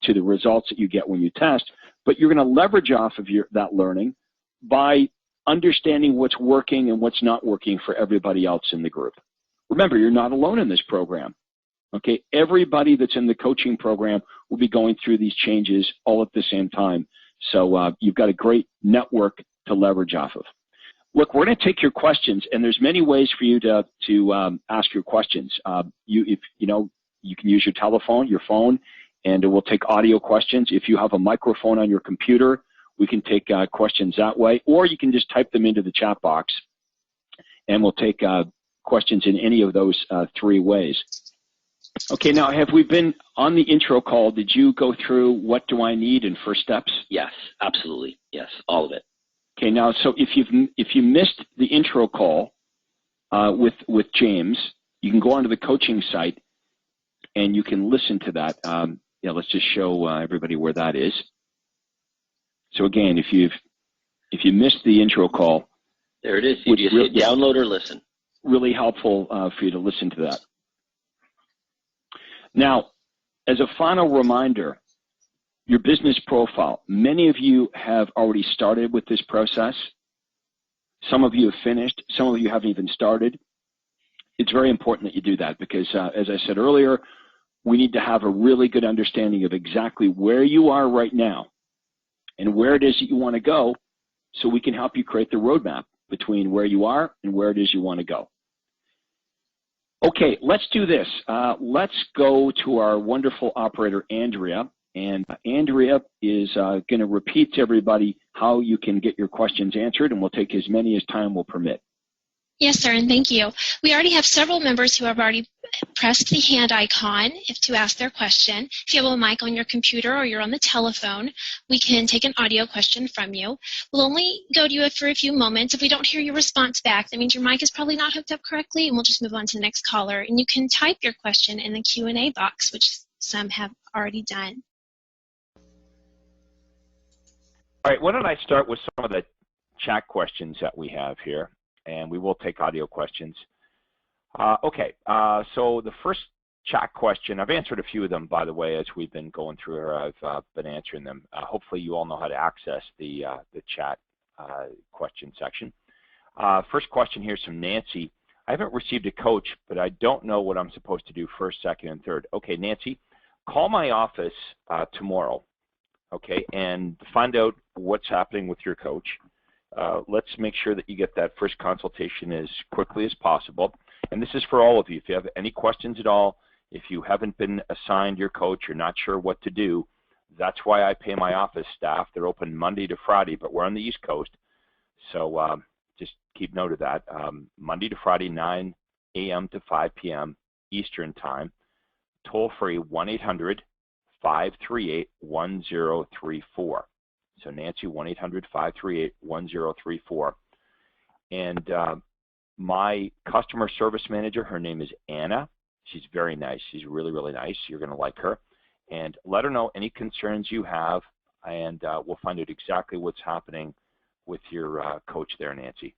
to the results that you get when you test, but you're going to leverage off of that learning by understanding what's working and what's not working for everybody else in the group. Remember, you're not alone in this program. Okay, everybody that's in the coaching program will be going through these changes all at the same time. So you've got a great network to leverage off of. Look, we're going to take your questions, and there's many ways for you to ask your questions. You can use your telephone, your phone, and we'll take audio questions. If you have a microphone on your computer, we can take questions that way, or you can just type them into the chat box, and we'll take questions in any of those three ways. Okay, now have we been on the intro call? Did you go through what do I need in first steps? Yes, absolutely. Yes, all of it. Okay, now so if you missed the intro call with James, you can go onto the coaching site and you can listen to that. Let's just show everybody where that is. So again, if you missed the intro call, there it is. You just hit download or listen. Really helpful for you to listen to that. Now, as a final reminder, your business profile. Many of you have already started with this process. Some of you have finished. Some of you haven't even started. It's very important that you do that because, as I said earlier, we need to have a really good understanding of exactly where you are right now and where it is that you want to go so we can help you create the roadmap between where you are and where it is you want to go. Okay, let's do this. Let's go to our wonderful operator, Andrea, And Andrea is going to repeat to everybody how you can get your questions answered, and we'll take as many as time will permit. Yes, sir, and thank you. We already have several members who have already pressed the hand icon to ask their question. If you have a mic on your computer or you're on the telephone, we can take an audio question from you. We'll only go to you for a few moments. If we don't hear your response back, that means your mic is probably not hooked up correctly, and we'll just move on to the next caller. And you can type your question in the Q&A box, which some have already done. All right, why don't I start with some of the chat questions that we have here, and we will take audio questions. So the first chat question, I've answered a few of them, by the way, as we've been going through here. I've been answering them. Hopefully you all know how to access the chat question section. First question here is from Nancy. I haven't received a coach, but I don't know what I'm supposed to do first, second, and third. Okay, Nancy, call my office tomorrow, okay, and find out what's happening with your coach. Let's make sure that you get that first consultation as quickly as possible. And this is for all of you. If you have any questions at all, if you haven't been assigned your coach, you're not sure what to do, that's why I pay my office staff. They're open Monday to Friday, but we're on the East Coast. So just keep note of that. Monday to Friday, 9 a.m. to 5 p.m. Eastern Time. Toll free 1-800-538-1034. So Nancy, 1-800-538-1034. And my customer service manager, her name is Anna. She's very nice. She's really, really nice. You're going to like her. And let her know any concerns you have, and we'll find out exactly what's happening with your coach there, Nancy.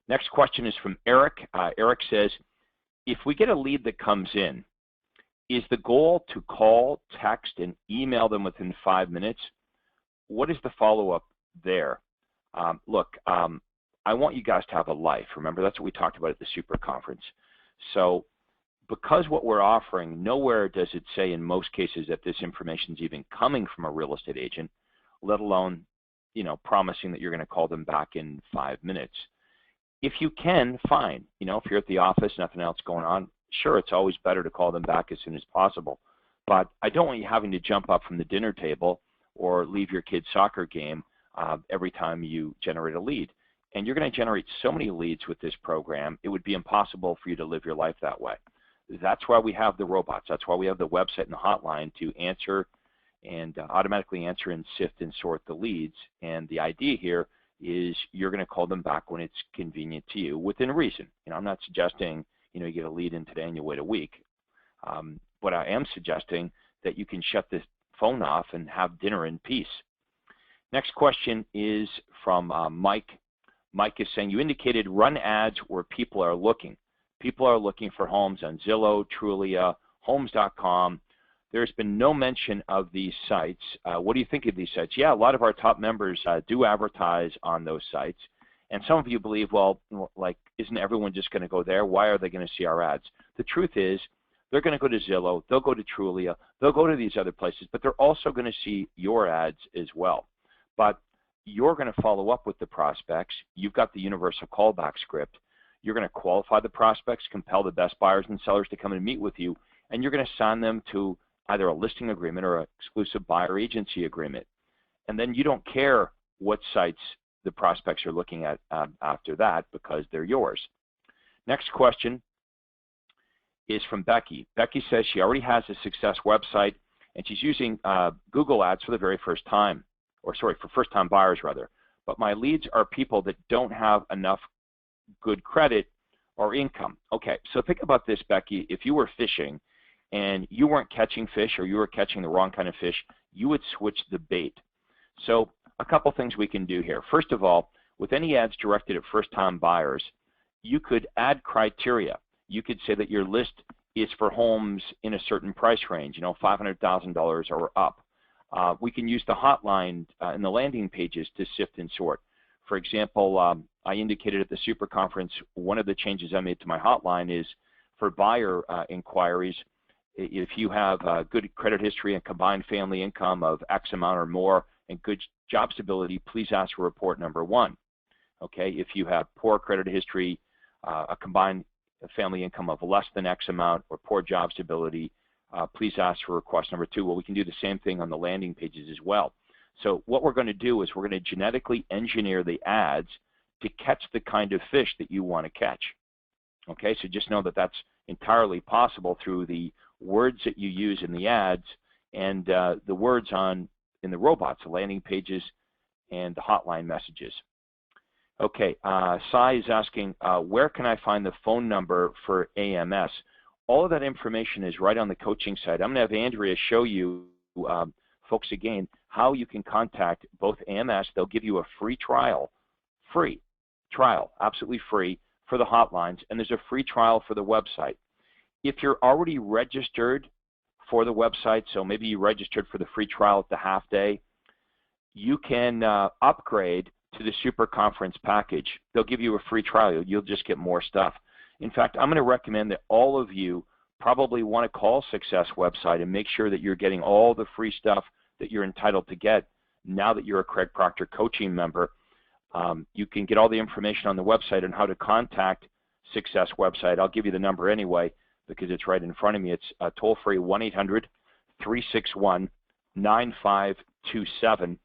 Next question is from Eric. Eric says, if we get a lead that comes in, is the goal to call, text, and email them within 5 minutes? What is the follow-up there? Look, I want you guys to have a life. Remember, that's what we talked about at the Super Conference. So because what we're offering, nowhere does it say in most cases that this information is even coming from a real estate agent, let alone, you know, promising that you're going to call them back in 5 minutes. If you can, fine. You know, if you're at the office, nothing else going on, sure, it's always better to call them back as soon as possible. But I don't want you having to jump up from the dinner table or leave your kid's soccer game every time you generate a lead. And you're going to generate so many leads with this program, it would be impossible for you to live your life that way. That's why we have the robots. That's why we have the website and the hotline to answer and automatically answer and sift and sort the leads. And the idea here is you're going to call them back when it's convenient to you within reason. You know, I'm not suggesting, you know, you get a lead in today and you wait a week. But I am suggesting that you can shut this phone off and have dinner in peace. Next question is from Mike. Mike is saying, you indicated run ads where people are looking. People are looking for homes on Zillow, Trulia, Homes.com. There's been no mention of these sites. What do you think of these sites? Yeah, a lot of our top members do advertise on those sites. And some of you believe, well, like, isn't everyone just going to go there? Why are they going to see our ads? The truth is, they're going to go to Zillow, they'll go to Trulia, they'll go to these other places, but they're also going to see your ads as well. But you're going to follow up with the prospects. You've got the universal callback script. You're going to qualify the prospects, compel the best buyers and sellers to come and meet with you, and you're going to sign them to either a listing agreement or an exclusive buyer agency agreement. And then you don't care what sites the prospects are looking at after that, because they're yours. Next question is from Becky. Becky says she already has a success website and she's using Google Ads for the very first time, or sorry, for first-time buyers rather. But my leads are people that don't have enough good credit or income. Okay, so think about this, Becky. If you were fishing and you weren't catching fish, or you were catching the wrong kind of fish, you would switch the bait. So a couple things we can do here. First of all, with any ads directed at first-time buyers, you could add criteria. You could say that your list is for homes in a certain price range, you know, $500,000 or up. We can use the hotline and the landing pages to sift and sort. For example, I indicated at the Super Conference, one of the changes I made to my hotline is for buyer inquiries, if you have good credit history and combined family income of X amount or more and good job stability, please ask for report number 1. Okay, if you have poor credit history, a combined family income of less than X amount, or poor job stability, please ask for request number 2. Well, we can do the same thing on the landing pages as well. So what we're going to do is we're going to genetically engineer the ads to catch the kind of fish that you want to catch. Okay, so just know that that's entirely possible through the words that you use in the ads and the words in the robots, the landing pages and the hotline messages. Okay, Sai is asking, where can I find the phone number for AMS? All of that information is right on the coaching site. I'm going to have Andrea show you, folks, again, how you can contact both AMS. They'll give you a free trial, absolutely free for the hotlines, and there's a free trial for the website. If you're already registered for the website, so maybe you registered for the free trial at the half day, you can upgrade to the super conference package. They'll give you a free trial. You'll just get more stuff. In fact, I'm going to recommend that all of you probably want to call Success website and make sure that you're getting all the free stuff that you're entitled to get now that you're a Craig Proctor coaching member. You can get all the information on the website on how to contact Success website. I'll give you the number anyway because it's right in front of me. It's toll-free 1-800-361-9527.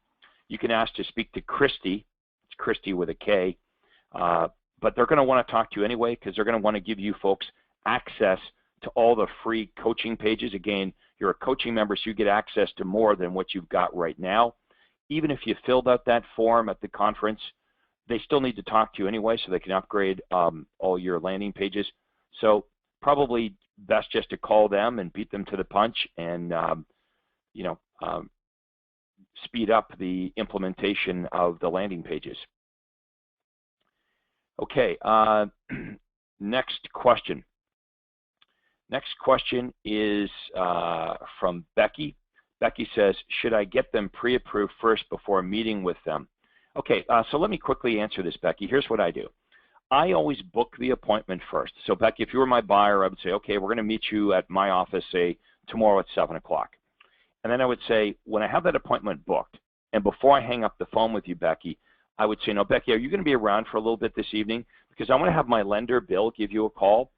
You can ask to speak to Christy. It's Christy with a K. But they're going to want to talk to you anyway because they're going to want to give you folks access to all the free coaching pages. Again, you're a coaching member, so you get access to more than what you've got right now. Even if you filled out that form at the conference, they still need to talk to you anyway so they can upgrade all your landing pages. So probably best just to call them and beat them to the punch and speed up the implementation of the landing pages. Okay, next question. Next question is from Becky. Becky says, should I get them pre-approved first before meeting with them? Okay, so let me quickly answer this, Becky. Here's what I do. I always book the appointment first. So Becky, if you were my buyer, I would say, okay, we're going to meet you at my office, say, tomorrow at 7 o'clock. And then I would say, when I have that appointment booked, and before I hang up the phone with you, Becky, I would say, no, Becky, are you going to be around for a little bit this evening? Because I want to have my lender, Bill, give you a call.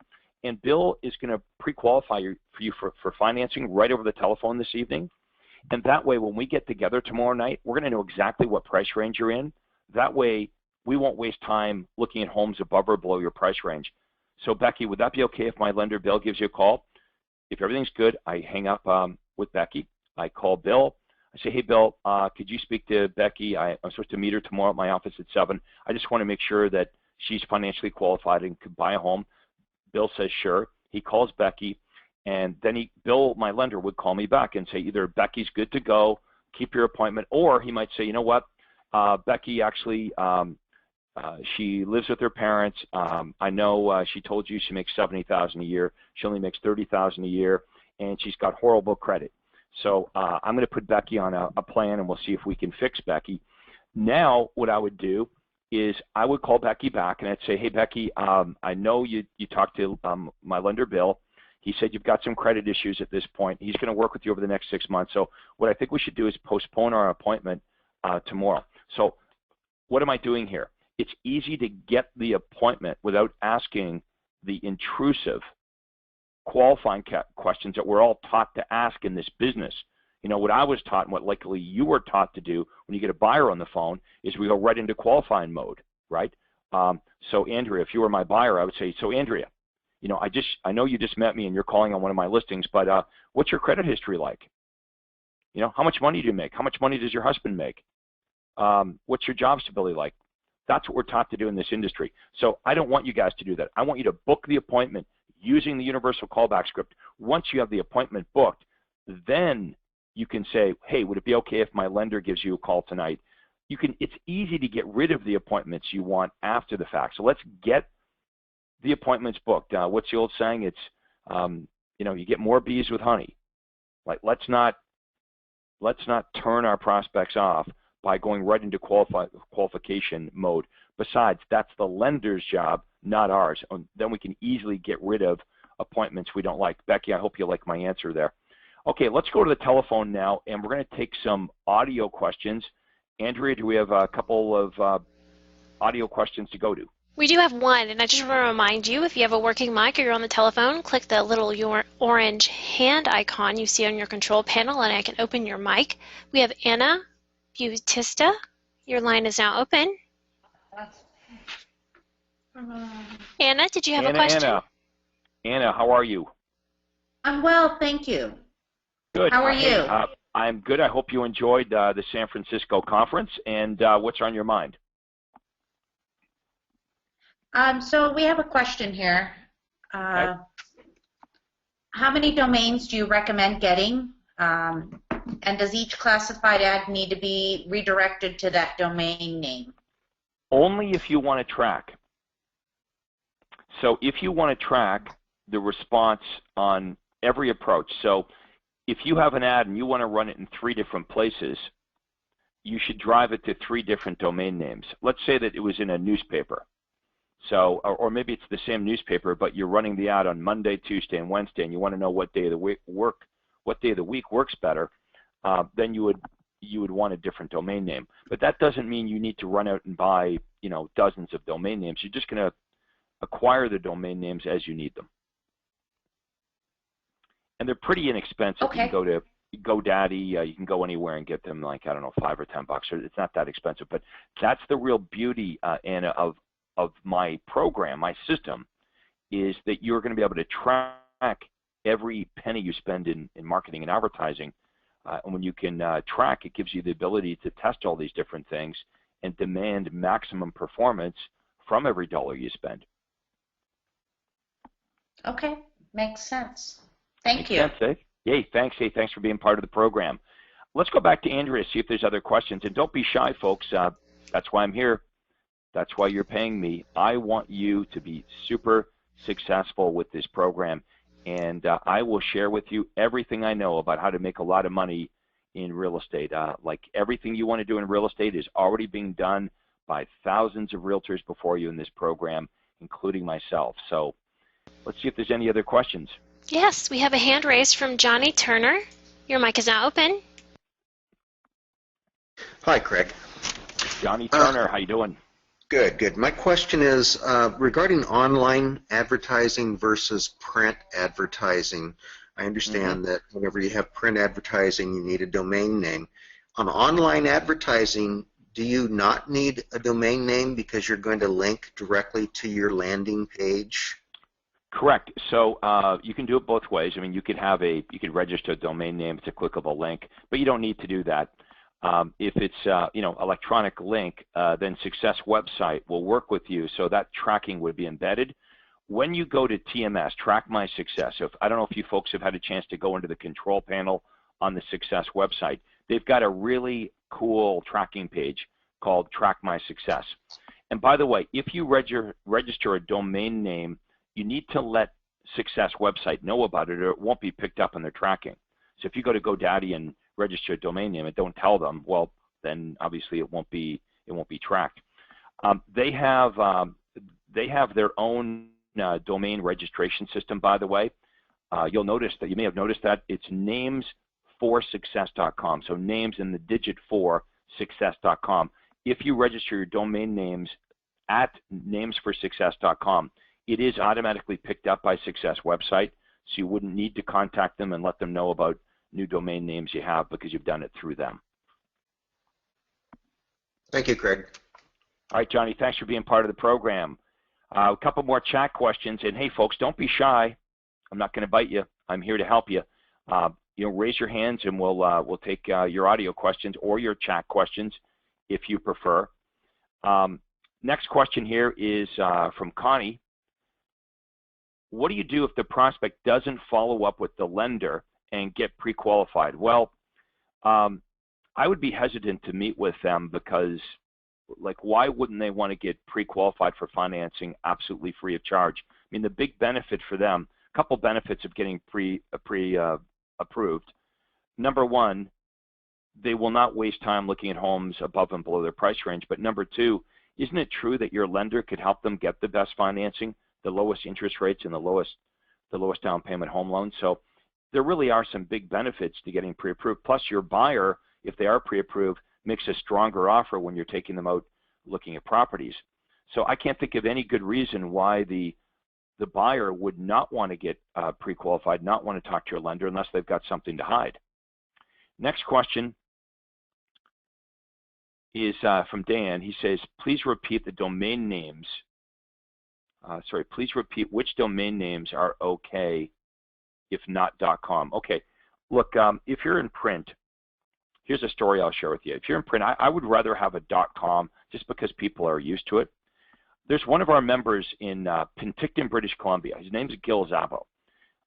And Bill is going to pre-qualify you for financing right over the telephone this evening. And that way, when we get together tomorrow night, we're going to know exactly what price range you're in. That way, we won't waste time looking at homes above or below your price range. So, Becky, would that be okay if my lender, Bill, gives you a call? If everything's good, I hang up with Becky. I call Bill. I say, hey, Bill, could you speak to Becky? I'm supposed to meet her tomorrow at my office at 7. I just want to make sure that she's financially qualified and could buy a home. Bill says, sure. He calls Becky. And then Bill, my lender, would call me back and say either Becky's good to go, keep your appointment, or he might say, you know what, Becky actually, she lives with her parents. I know she told you she makes $70,000 a year. She only makes $30,000 a year, and she's got horrible credit. So I'm going to put Becky on a plan, and we'll see if we can fix Becky. Now what I would do is I would call Becky back, and I'd say, hey, Becky, I know you talked to my lender, Bill. He said you've got some credit issues at this point. He's going to work with you over the next 6 months. So what I think we should do is postpone our appointment tomorrow. So what am I doing here? It's easy to get the appointment without asking the intrusive qualifying questions that we're all taught to ask in this business. You know, what I was taught and what likely you were taught to do when you get a buyer on the phone is we go right into qualifying mode, right? So Andrea, if you were my buyer, I would say, so Andrea, you know, I know you just met me and you're calling on one of my listings, but what's your credit history like? You know, how much money do you make? How much money does your husband make? What's your job stability like? That's what we're taught to do in this industry. So I don't want you guys to do that. I want you to book the appointment using the universal callback script. Once you have the appointment booked, then you can say, hey, would it be okay if my lender gives you a call tonight? It's easy to get rid of the appointments you want after the fact. So let's get the appointments booked. What's the old saying? It's, you know, you get more bees with honey. Like, let's not turn our prospects off by going right into qualification mode. Besides, that's the lender's job, not ours. Then we can easily get rid of appointments we don't like. Becky, I hope you like my answer there. Okay, let's go to the telephone now, and we're going to take some audio questions. Andrea, do we have a couple of audio questions to go to? We do have one, and I just want to remind you, if you have a working mic or you're on the telephone, click the little orange hand icon you see on your control panel, and I can open your mic. We have Anna Bautista. Your line is now open. Anna, did you have a question? Anna, how are you? I'm well, thank you. Good. How are you? I'm good. I hope you enjoyed the San Francisco conference. And what's on your mind? So we have a question here. Okay. How many domains do you recommend getting? And does each classified ad need to be redirected to that domain name? Only if you want to track. So if you want to track the response on every approach, so if you have an ad and you want to run it in 3 different places, you should drive it to 3 different domain names. Let's say that it was in a newspaper. So, or maybe it's the same newspaper, but you're running the ad on Monday, Tuesday, and Wednesday, and you want to know what day of the week works better. Then you would want a different domain name. But that doesn't mean you need to run out and buy, dozens of domain names. You're just going to acquire the domain names as you need them. And they're pretty inexpensive. Okay. You can go to GoDaddy, you can go anywhere and get them like, I don't know, $5 or $10. Or it's not that expensive. But that's the real beauty, Anna, of my program, my system, is that you're going to be able to track every penny you spend in marketing and advertising. And when you can track, it gives you the ability to test all these different things and demand maximum performance from every dollar you spend. Okay, makes sense. Thank you. Makes sense, eh? Yay, thanks. Hey, thanks for being part of the program. Let's go back to Andrea, see if there's other questions. And don't be shy, folks. That's why I'm here. That's why you're paying me. I want you to be super successful with this program. And I will share with you everything I know about how to make a lot of money in real estate. Like everything you want to do in real estate is already being done by thousands of realtors before you in this program, including myself. So let's see if there's any other questions. Yes, we have a hand raised from Johnny Turner. Your mic is now open. Hi, Craig. Johnny Turner, how you doing? Good, good. My question is regarding online advertising versus print advertising. I understand that whenever you have print advertising, you need a domain name. On online advertising, do you not need a domain name because you're going to link directly to your landing page? Correct. So you can do it both ways. I mean, you could register a domain name. It's a clickable link, but you don't need to do that. If it's electronic link, then Success Website will work with you, so that tracking would be embedded. When you go to TMS, Track My Success, I don't know if you folks have had a chance to go into the control panel on the Success Website. They've got a really cool tracking page called Track My Success. And by the way, if you register a domain name, you need to let Success Website know about it, or it won't be picked up in their tracking. So if you go to GoDaddy and register a domain name and don't tell them, well, then obviously it won't be tracked. They have their own domain registration system, by the way. You may have noticed that it's names4success.com. So names in the digit 4 success.com. If you register your domain names at names4success.com, it is automatically picked up by Success Website, so you wouldn't need to contact them and let them know about new domain names you have because you've done it through them. Thank you, Craig. All right, Johnny, thanks for being part of the program. A couple more chat questions, and hey, folks, don't be shy. I'm not going to bite you. I'm here to help you. Raise your hands, and we'll take your audio questions or your chat questions if you prefer. Next question here is from Connie. What do you do if the prospect doesn't follow up with the lender and get pre-qualified? Well, I would be hesitant to meet with them because, like, why wouldn't they want to get pre-qualified for financing absolutely free of charge? I mean, the big benefit for them, a couple benefits of getting pre-approved. Number one, they will not waste time looking at homes above and below their price range. But number two, isn't it true that your lender could help them get the best financing, the lowest interest rates, and the lowest down payment home loans? So there really are some big benefits to getting pre-approved. Plus, your buyer, if they are pre-approved, makes a stronger offer when you're taking them out looking at properties. So I can't think of any good reason why the buyer would not want to get pre-qualified, not want to talk to your lender unless they've got something to hide. Next question is from Dan. He says, please repeat the domain names. Please repeat which domain names are okay if not .com. Okay, look, if you're in print, here's a story I'll share with you. If you're in print, I would rather have a .com just because people are used to it. There's one of our members in Penticton, British Columbia. His name's Gil Zabo.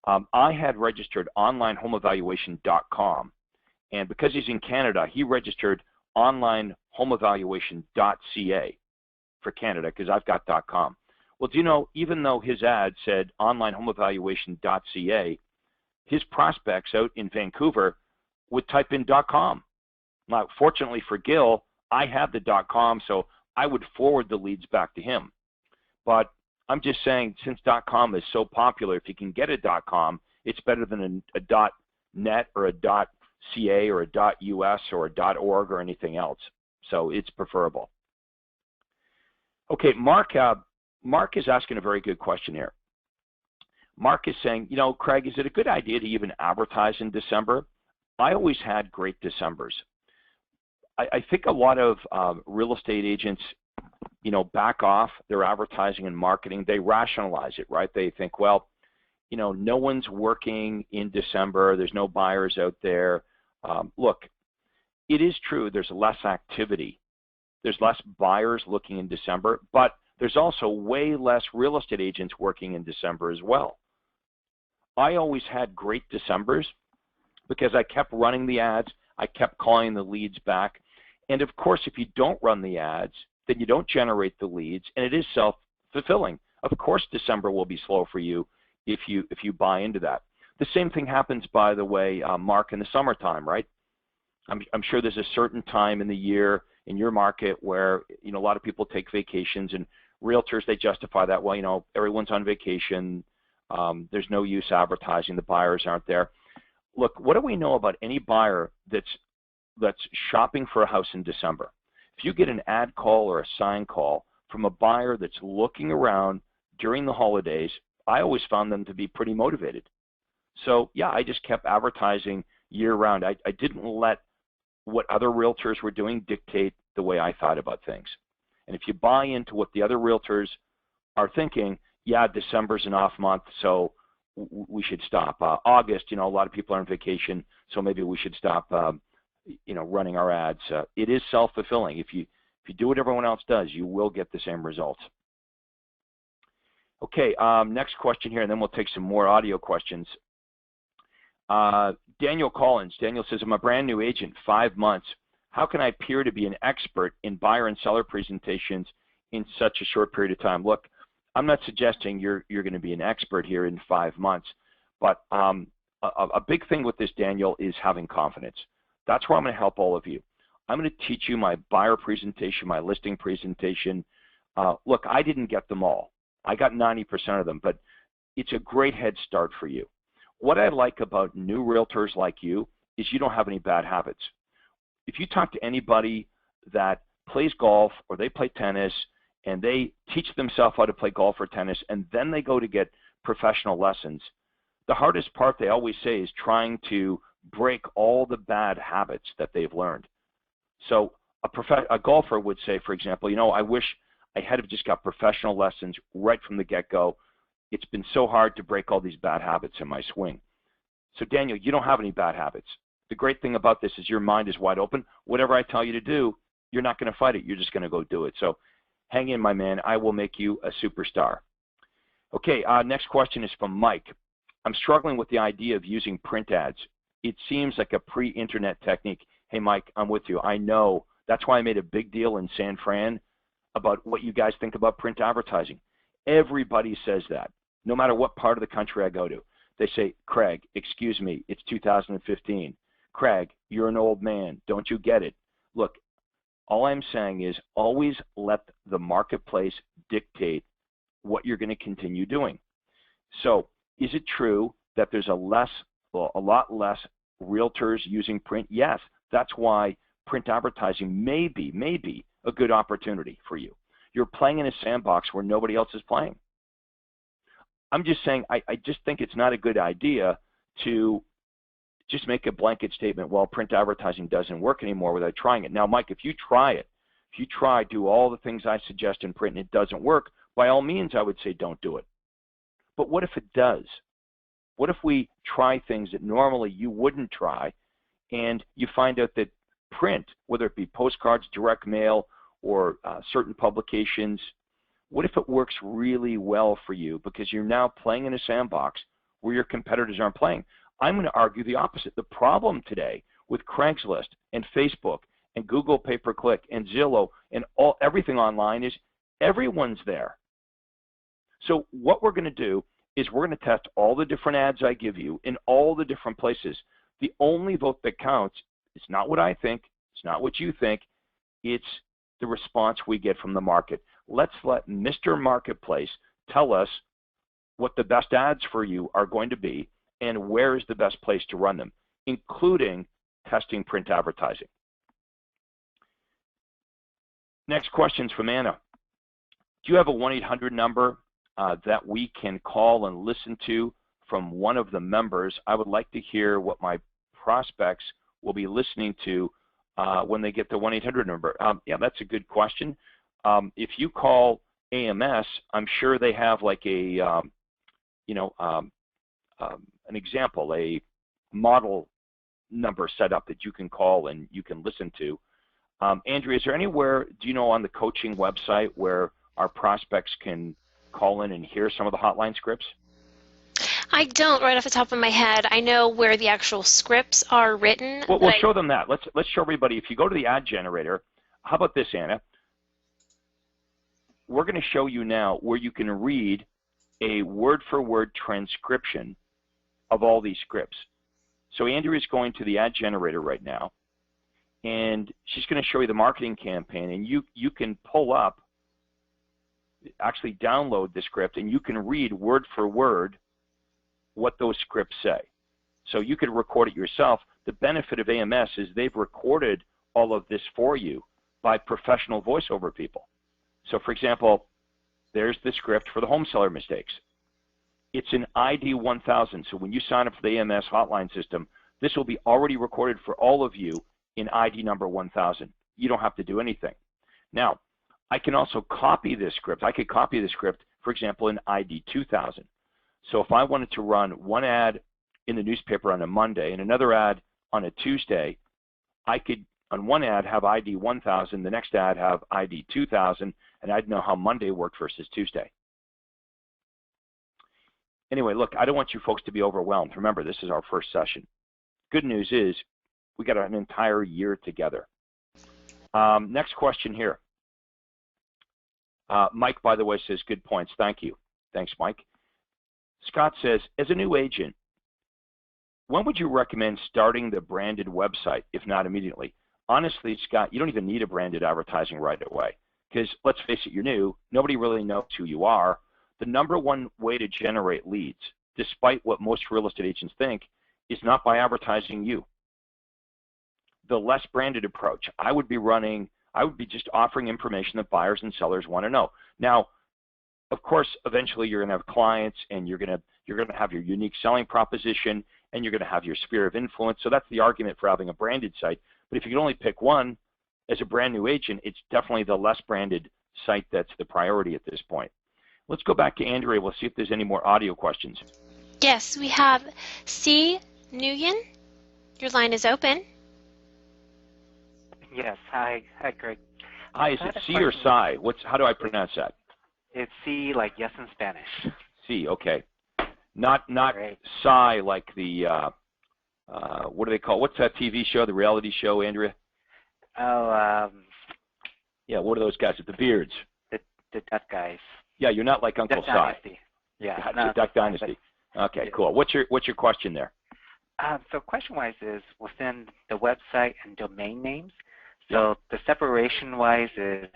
I had registered onlinehomeevaluation.com, and because he's in Canada, he registered onlinehomeevaluation.ca for Canada because I've got .com. Well, do you know, even though his ad said onlinehomeevaluation.ca, his prospects out in Vancouver would type in .com. Now, fortunately for Gil, I had the .com, so I would forward the leads back to him. But I'm just saying, since .com is so popular, if you can get a .com, it's better than a .net or a .ca or a .us or a .org or anything else. So it's preferable. Okay, Mark is asking a very good question here. Mark is saying, you know, Craig, is it a good idea to even advertise in December? I always had great Decembers. I think a lot of real estate agents, you know, back off their advertising and marketing. They rationalize it, right? They think, well, you know, no one's working in December. There's no buyers out there. Look, it is true there's less activity. There's less buyers looking in December, but there's also way less real estate agents working in December as well. I always had great Decembers because I kept running the ads. I kept calling the leads back. And of course, if you don't run the ads, then you don't generate the leads, and it is self-fulfilling. Of course, December will be slow for you if you buy into that. The same thing happens, by the way, Mark, in the summertime, right? I'm sure there's a certain time in the year in your market where, you know, a lot of people take vacations, and realtors, they justify that. Well, you know, everyone's on vacation. There's no use advertising. The buyers aren't there. Look, what do we know about any buyer that's shopping for a house in December? If you get an ad call or a sign call from a buyer that's looking around during the holidays, I always found them to be pretty motivated. So yeah, I just kept advertising year round. I didn't let what other realtors were doing dictate the way I thought about things. And if you buy into what the other realtors are thinking, yeah, December's an off month, so we should stop. August, you know, a lot of people are on vacation, so maybe we should stop, you know, running our ads. It is self-fulfilling. If you do what everyone else does, you will get the same results. Okay, next question here, and then we'll take some more audio questions. Daniel Collins. Daniel says, I'm a brand new agent, 5 months. How can I appear to be an expert in buyer and seller presentations in such a short period of time? Look, I'm not suggesting you're going to be an expert here in 5 months, but a big thing with this, Daniel, is having confidence. That's where I'm going to help all of you. I'm going to teach you my buyer presentation, my listing presentation. Look, I didn't get them all. I got 90% of them, but it's a great head start for you. What I like about new realtors like you is you don't have any bad habits. If you talk to anybody that plays golf or they play tennis and they teach themselves how to play golf or tennis and then they go to get professional lessons, the hardest part, they always say, is trying to break all the bad habits that they've learned. So a golfer would say, for example, you know, I wish I had just got professional lessons right from the get-go. It's been so hard to break all these bad habits in my swing. So Daniel, you don't have any bad habits. The great thing about this is your mind is wide open. Whatever I tell you to do, you're not going to fight it. You're just going to go do it. So hang in, my man. I will make you a superstar. Okay, next question is from Mike. I'm struggling with the idea of using print ads. It seems like a pre-internet technique. Hey, Mike, I'm with you. I know. That's why I made a big deal in San Fran about what you guys think about print advertising. Everybody says that, no matter what part of the country I go to. They say, Craig, excuse me, it's 2015. Craig, you're an old man. Don't you get it? Look, all I'm saying is always let the marketplace dictate what you're going to continue doing. So is it true that there's a lot less realtors using print? Yes, that's why print advertising may be a good opportunity for you. You're playing in a sandbox where nobody else is playing. I'm just saying, I just think it's not a good idea to just make a blanket statement, well, print advertising doesn't work anymore without trying it. Now, Mike, if you try it, if you try, do all the things I suggest in print and it doesn't work, by all means, I would say don't do it. But what if it does? What if we try things that normally you wouldn't try, and you find out that print, whether it be postcards, direct mail, or certain publications, what if it works really well for you because you're now playing in a sandbox where your competitors aren't playing? I'm going to argue the opposite. The problem today with Craigslist and Facebook and Google pay-per-click and Zillow and everything online is everyone's there. So what we're going to do is we're going to test all the different ads I give you in all the different places. The only vote that counts is not what I think, it's not what you think, it's the response we get from the market. Let's let Mr. Marketplace tell us what the best ads for you are going to be and where is the best place to run them, including testing print advertising. Next question's from Anna. Do you have a 1-800 number that we can call and listen to from one of the members? I would like to hear what my prospects will be listening to when they get the 1-800 number. Yeah, that's a good question. If you call AMS, I'm sure they have like a, an example, a model number set up that you can call and you can listen to. Andrea, is there anywhere, do you know, on the coaching website where our prospects can call in and hear some of the hotline scripts? I don't right off the top of my head. I know where the actual scripts are written. Well, we'll show them that. Let's show everybody. If you go to the ad generator, how about this, Anna? We're going to show you now where you can read a word-for-word transcription of all these scripts. So Andrea is going to the ad generator right now, and she's going to show you the marketing campaign, and you can pull up, actually download the script, and you can read word for word what those scripts say. So you could record it yourself. The benefit of AMS is they've recorded all of this for you by professional voiceover people. So for example, there's the script for the home seller mistakes. It's an ID 1000. So when you sign up for the AMS hotline system, this will be already recorded for all of you in ID number 1000. You don't have to do anything. Now, I can also copy this script. I could copy the script, for example, in ID 2000. So if I wanted to run one ad in the newspaper on a Monday and another ad on a Tuesday, I could, on one ad, have ID 1000, the next ad have ID 2000, and I'd know how Monday worked versus Tuesday. Anyway, look, I don't want you folks to be overwhelmed. Remember, this is our first session. Good news is we got an entire year together. Next question here. Mike, by the way, says good points. Thank you. Thanks, Mike. Scott says, as a new agent, when would you recommend starting the branded website, if not immediately? Honestly, Scott, you don't even need a branded advertising right away because, let's face it, you're new. Nobody really knows who you are. The number one way to generate leads, despite what most real estate agents think, is not by advertising you. The less branded approach, I would be just offering information that buyers and sellers want to know. Now, of course, eventually you're going to have clients and you're going to have your unique selling proposition and you're going to have your sphere of influence. So that's the argument for having a branded site. But if you can only pick one as a brand new agent, it's definitely the less branded site that's the priority at this point. Let's go back to Andrea. We'll see if there's any more audio questions. Yes, we have C. Nguyen. Your line is open. Yes. Hi, Greg. Hi, is it C or Psy? How do I pronounce that? It's C, like yes in Spanish. C, okay. Not Great. Psy like the what do they call? What's that TV show? The reality show, Andrea? Oh, yeah. What are those guys with the beards? The Duck guys. Yeah, you're not like Uncle Duck Psy. Dynasty. Yeah. No, Duck Dynasty. Okay, yeah. cool. What's your question there? So question-wise is within the website and domain names. So the separation-wise is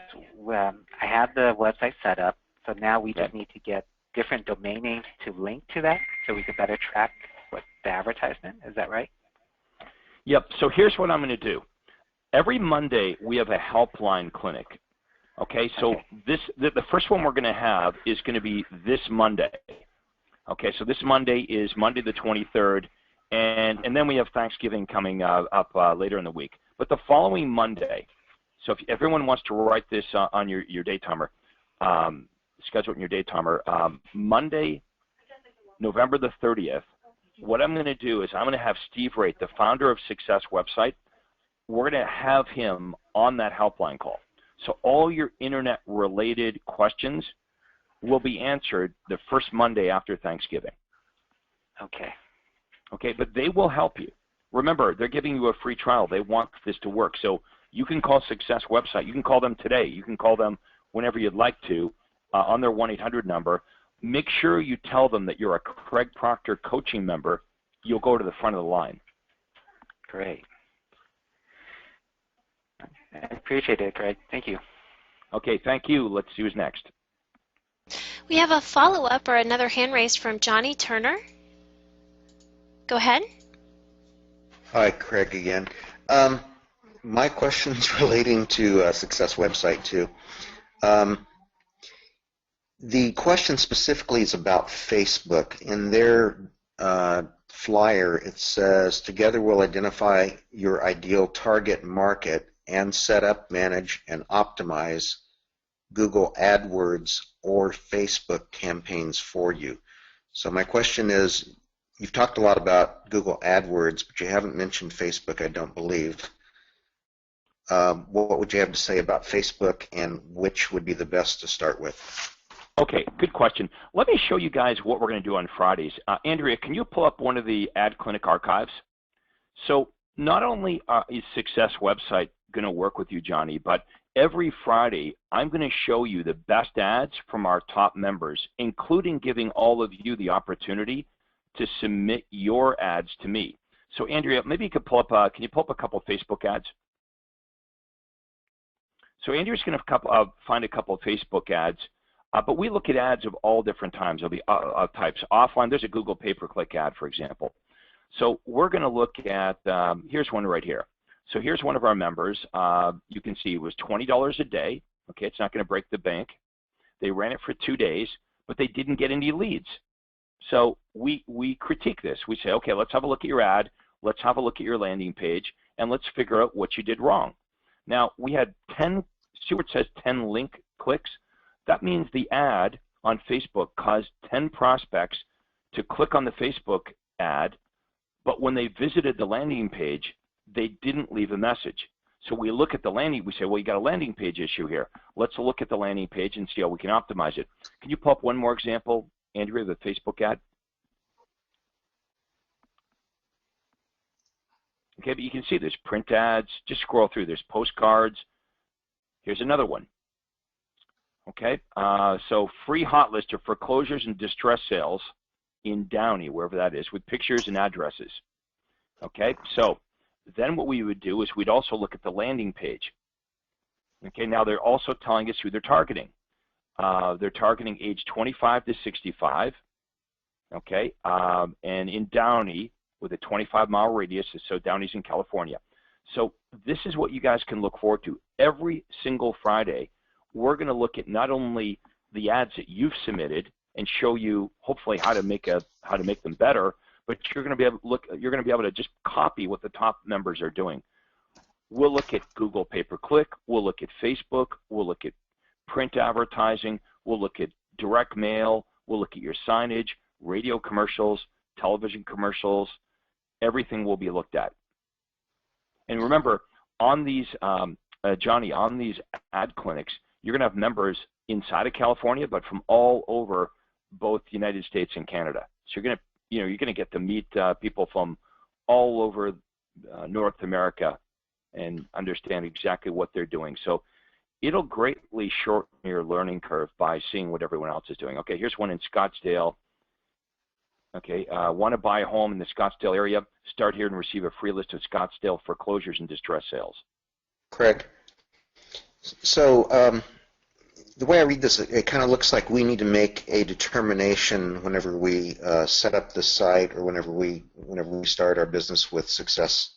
I have the website set up. So now we just need to get different domain names to link to that so we can better track what the advertisement. Is that right? Yep. So here's what I'm going to do. Every Monday we have a helpline clinic. Okay, so Okay. the first one we're going to have is going to be this Monday. Okay, so this Monday is Monday the 23rd, and then we have Thanksgiving coming up later in the week. But the following Monday, so if everyone wants to write this on your day timer, schedule it in your day timer, Monday, November the 30th, what I'm going to do is I'm going to have Steve Raitt, the founder of Success Website, we're going to have him on that helpline call. So all your internet-related questions will be answered the first Monday after Thanksgiving. Okay. Okay, but they will help you. Remember, they're giving you a free trial. They want this to work. So you can call Success Website. You can call them today. You can call them whenever you'd like to on their 1-800 number. Make sure you tell them that you're a Craig Proctor coaching member. You'll go to the front of the line. Great. I appreciate it, Craig. Thank you. Okay, thank you. Let's see who's next. We have a follow-up or another hand raised from Johnny Turner. Go ahead. Hi, Craig again. My question's relating to Success Website too. The question specifically is about Facebook. In their flyer, it says, together we'll identify your ideal target market and set up, manage, and optimize Google AdWords or Facebook campaigns for you. So my question is, you've talked a lot about Google AdWords, but you haven't mentioned Facebook, I don't believe. What would you have to say about Facebook, and which would be the best to start with? Okay, good question. Let me show you guys what we're going to do on Fridays. Andrea, can you pull up one of the Ad Clinic archives? So not only is Success Website going to work with you, Johnny, but every Friday I'm going to show you the best ads from our top members, including giving all of you the opportunity to submit your ads to me. So Andrea, maybe you could pull up, can you pull up a couple of Facebook ads? So Andrea's going to find a couple of Facebook ads, but we look at ads of all different types. There'll be types. Offline, there's a Google pay-per-click ad, for example. So we're going to look at, here's one right here. So here's one of our members. You can see it was $20 a day. Okay, it's not going to break the bank. They ran it for 2 days, but they didn't get any leads. So we critique this. We say, okay, let's have a look at your ad. Let's have a look at your landing page, and let's figure out what you did wrong. Now, we had 10, see where it says 10 link clicks? That means the ad on Facebook caused 10 prospects to click on the Facebook ad, but when they visited the landing page, they didn't leave a message. So we look at the landing, we say, well, you got a landing page issue here. Let's look at the landing page and see how we can optimize it. Can you pull up one more example, Andrea, the Facebook ad? Okay, but you can see there's print ads. Just scroll through. There's postcards. Here's another one. Okay, so free hot list of foreclosures and distress sales in Downey, wherever that is, with pictures and addresses. Okay, so then what we would do is we'd also look at the landing page. Okay, now they're also telling us who they're targeting. They're targeting age 25 to 65. Okay, and in Downey with a 25-mile radius, so Downey's in California. So this is what you guys can look forward to. Every single Friday, we're going to look at not only the ads that you've submitted and show you hopefully how to make them better, but you're going to be able to just copy what the top members are doing. We'll look at Google pay-per-click. We'll look at Facebook. We'll look at print advertising. We'll look at direct mail. We'll look at your signage, radio commercials, television commercials. Everything will be looked at. And remember, on these, Johnny, on these ad clinics, you're going to have members inside of California, but from all over both the United States and Canada. So you're going to get to meet people from all over North America and understand exactly what they're doing. So it'll greatly shorten your learning curve by seeing what everyone else is doing. Okay, here's one in Scottsdale. Okay, want to buy a home in the Scottsdale area? Start here and receive a free list of Scottsdale foreclosures and distress sales. Craig, so the way I read this, it kind of looks like we need to make a determination whenever we set up the site or whenever we start our business with Success.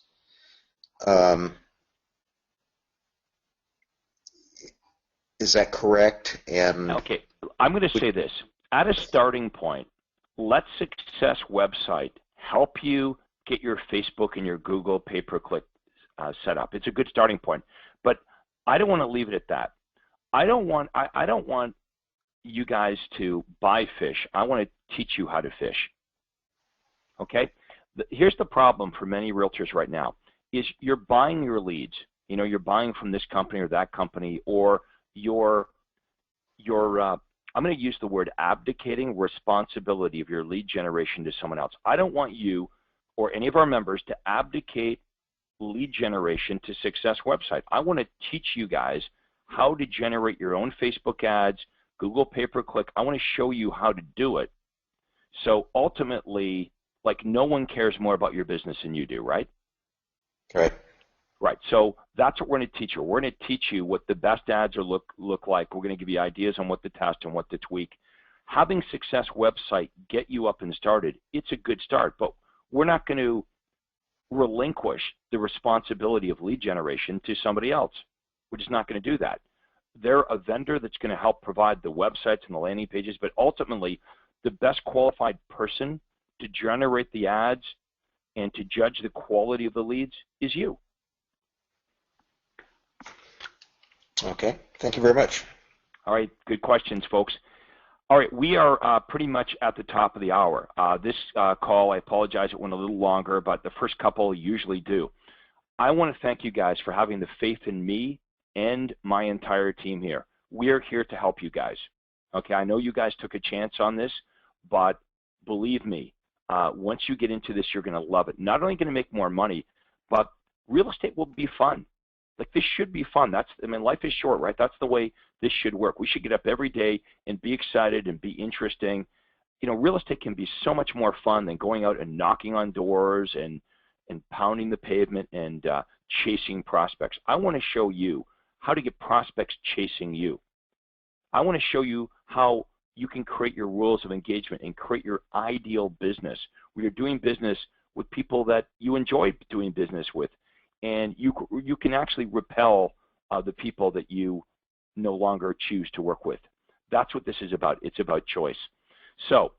Is that correct? And okay, I'm going to say this. At a starting point, let Success website help you get your Facebook and your Google pay-per-click set up. It's a good starting point, but I don't want to leave it at that. I don't want you guys to buy fish. I want to teach you how to fish. Okay? Here's the problem for many realtors right now is you're buying your leads. You know, you're buying from this company or that company, or you're I'm going to use the word abdicating responsibility of your lead generation to someone else. I don't want you or any of our members to abdicate lead generation to Success website. I want to teach you guys how to generate your own Facebook ads, Google pay-per-click. I want to show you how to do it. So ultimately, like, no one cares more about your business than you do, right? right. Right. So that's what we're going to teach you. We're going to teach you what the best ads are look like. We're going to give you ideas on what to test and what to tweak. Having Success website get you up and started, it's a good start, but we're not going to relinquish the responsibility of lead generation to somebody else. We're just not going to do that. They're a vendor that's going to help provide the websites and the landing pages, but ultimately the best qualified person to generate the ads and to judge the quality of the leads is you. Okay. Thank you very much. All right. Good questions, folks. All right. We are pretty much at the top of the hour. This call, I apologize, it went a little longer, but the first couple usually do. I want to thank you guys for having the faith in me and my entire team here. We are here to help you guys. Okay. I know you guys took a chance on this, but believe me, once you get into this, you're going to love it. Not only going to make more money, but real estate will be fun. Like, this should be fun. I mean, life is short, right? That's the way this should work. We should get up every day and be excited and be interesting. You know, real estate can be so much more fun than going out and knocking on doors and pounding the pavement and chasing prospects. I want to show you how to get prospects chasing you. I want to show you how you can create your rules of engagement and create your ideal business where you're doing business with people that you enjoy doing business with. And you can actually repel the people that you no longer choose to work with. That's what this is about. It's about choice. So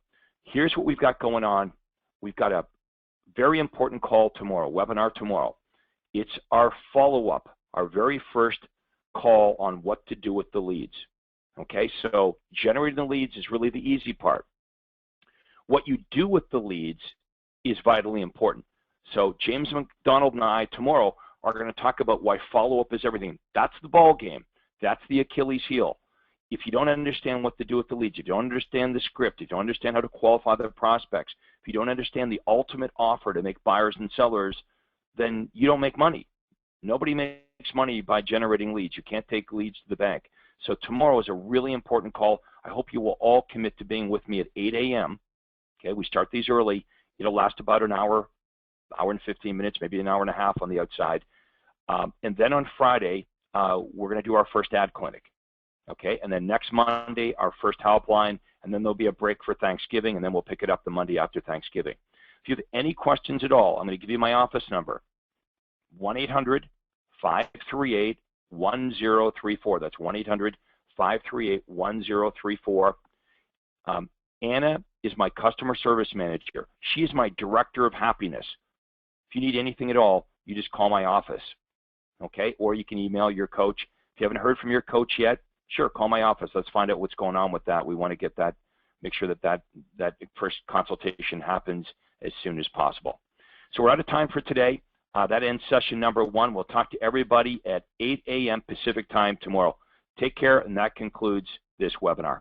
here's what we've got going on. We've got a very important call tomorrow, webinar tomorrow. It's our follow-up, our very first call on what to do with the leads. Okay, so generating the leads is really the easy part. What you do with the leads is vitally important. So James McDonald and I tomorrow are going to talk about why follow-up is everything. That's the ball game. That's the Achilles heel. If you don't understand what to do with the leads, if you don't understand the script, if you don't understand how to qualify the prospects, if you don't understand the ultimate offer to make buyers and sellers, then you don't make money. Nobody makes money by generating leads. You can't take leads to the bank. So tomorrow is a really important call. I hope you will all commit to being with me at 8 a.m. Okay, we start these early. It'll last about an hour and 15 minutes, maybe an hour and a half on the outside. And then on Friday, we're going to do our first ad clinic. Okay, and then next Monday, our first helpline, and then there'll be a break for Thanksgiving, and then we'll pick it up the Monday after Thanksgiving. If you have any questions at all, I'm going to give you my office number, 1-800-538-1034. That's 1-800-538-1034. Anna is my customer service manager. She is my director of happiness. If you need anything at all, you just call my office, okay? Or you can email your coach. If you haven't heard from your coach yet, sure, call my office. Let's find out what's going on with that. We want to get that, make sure that first consultation happens as soon as possible. So we're out of time for today. That ends session number 1. We'll talk to everybody at 8 a.m. Pacific time tomorrow. Take care, and that concludes this webinar.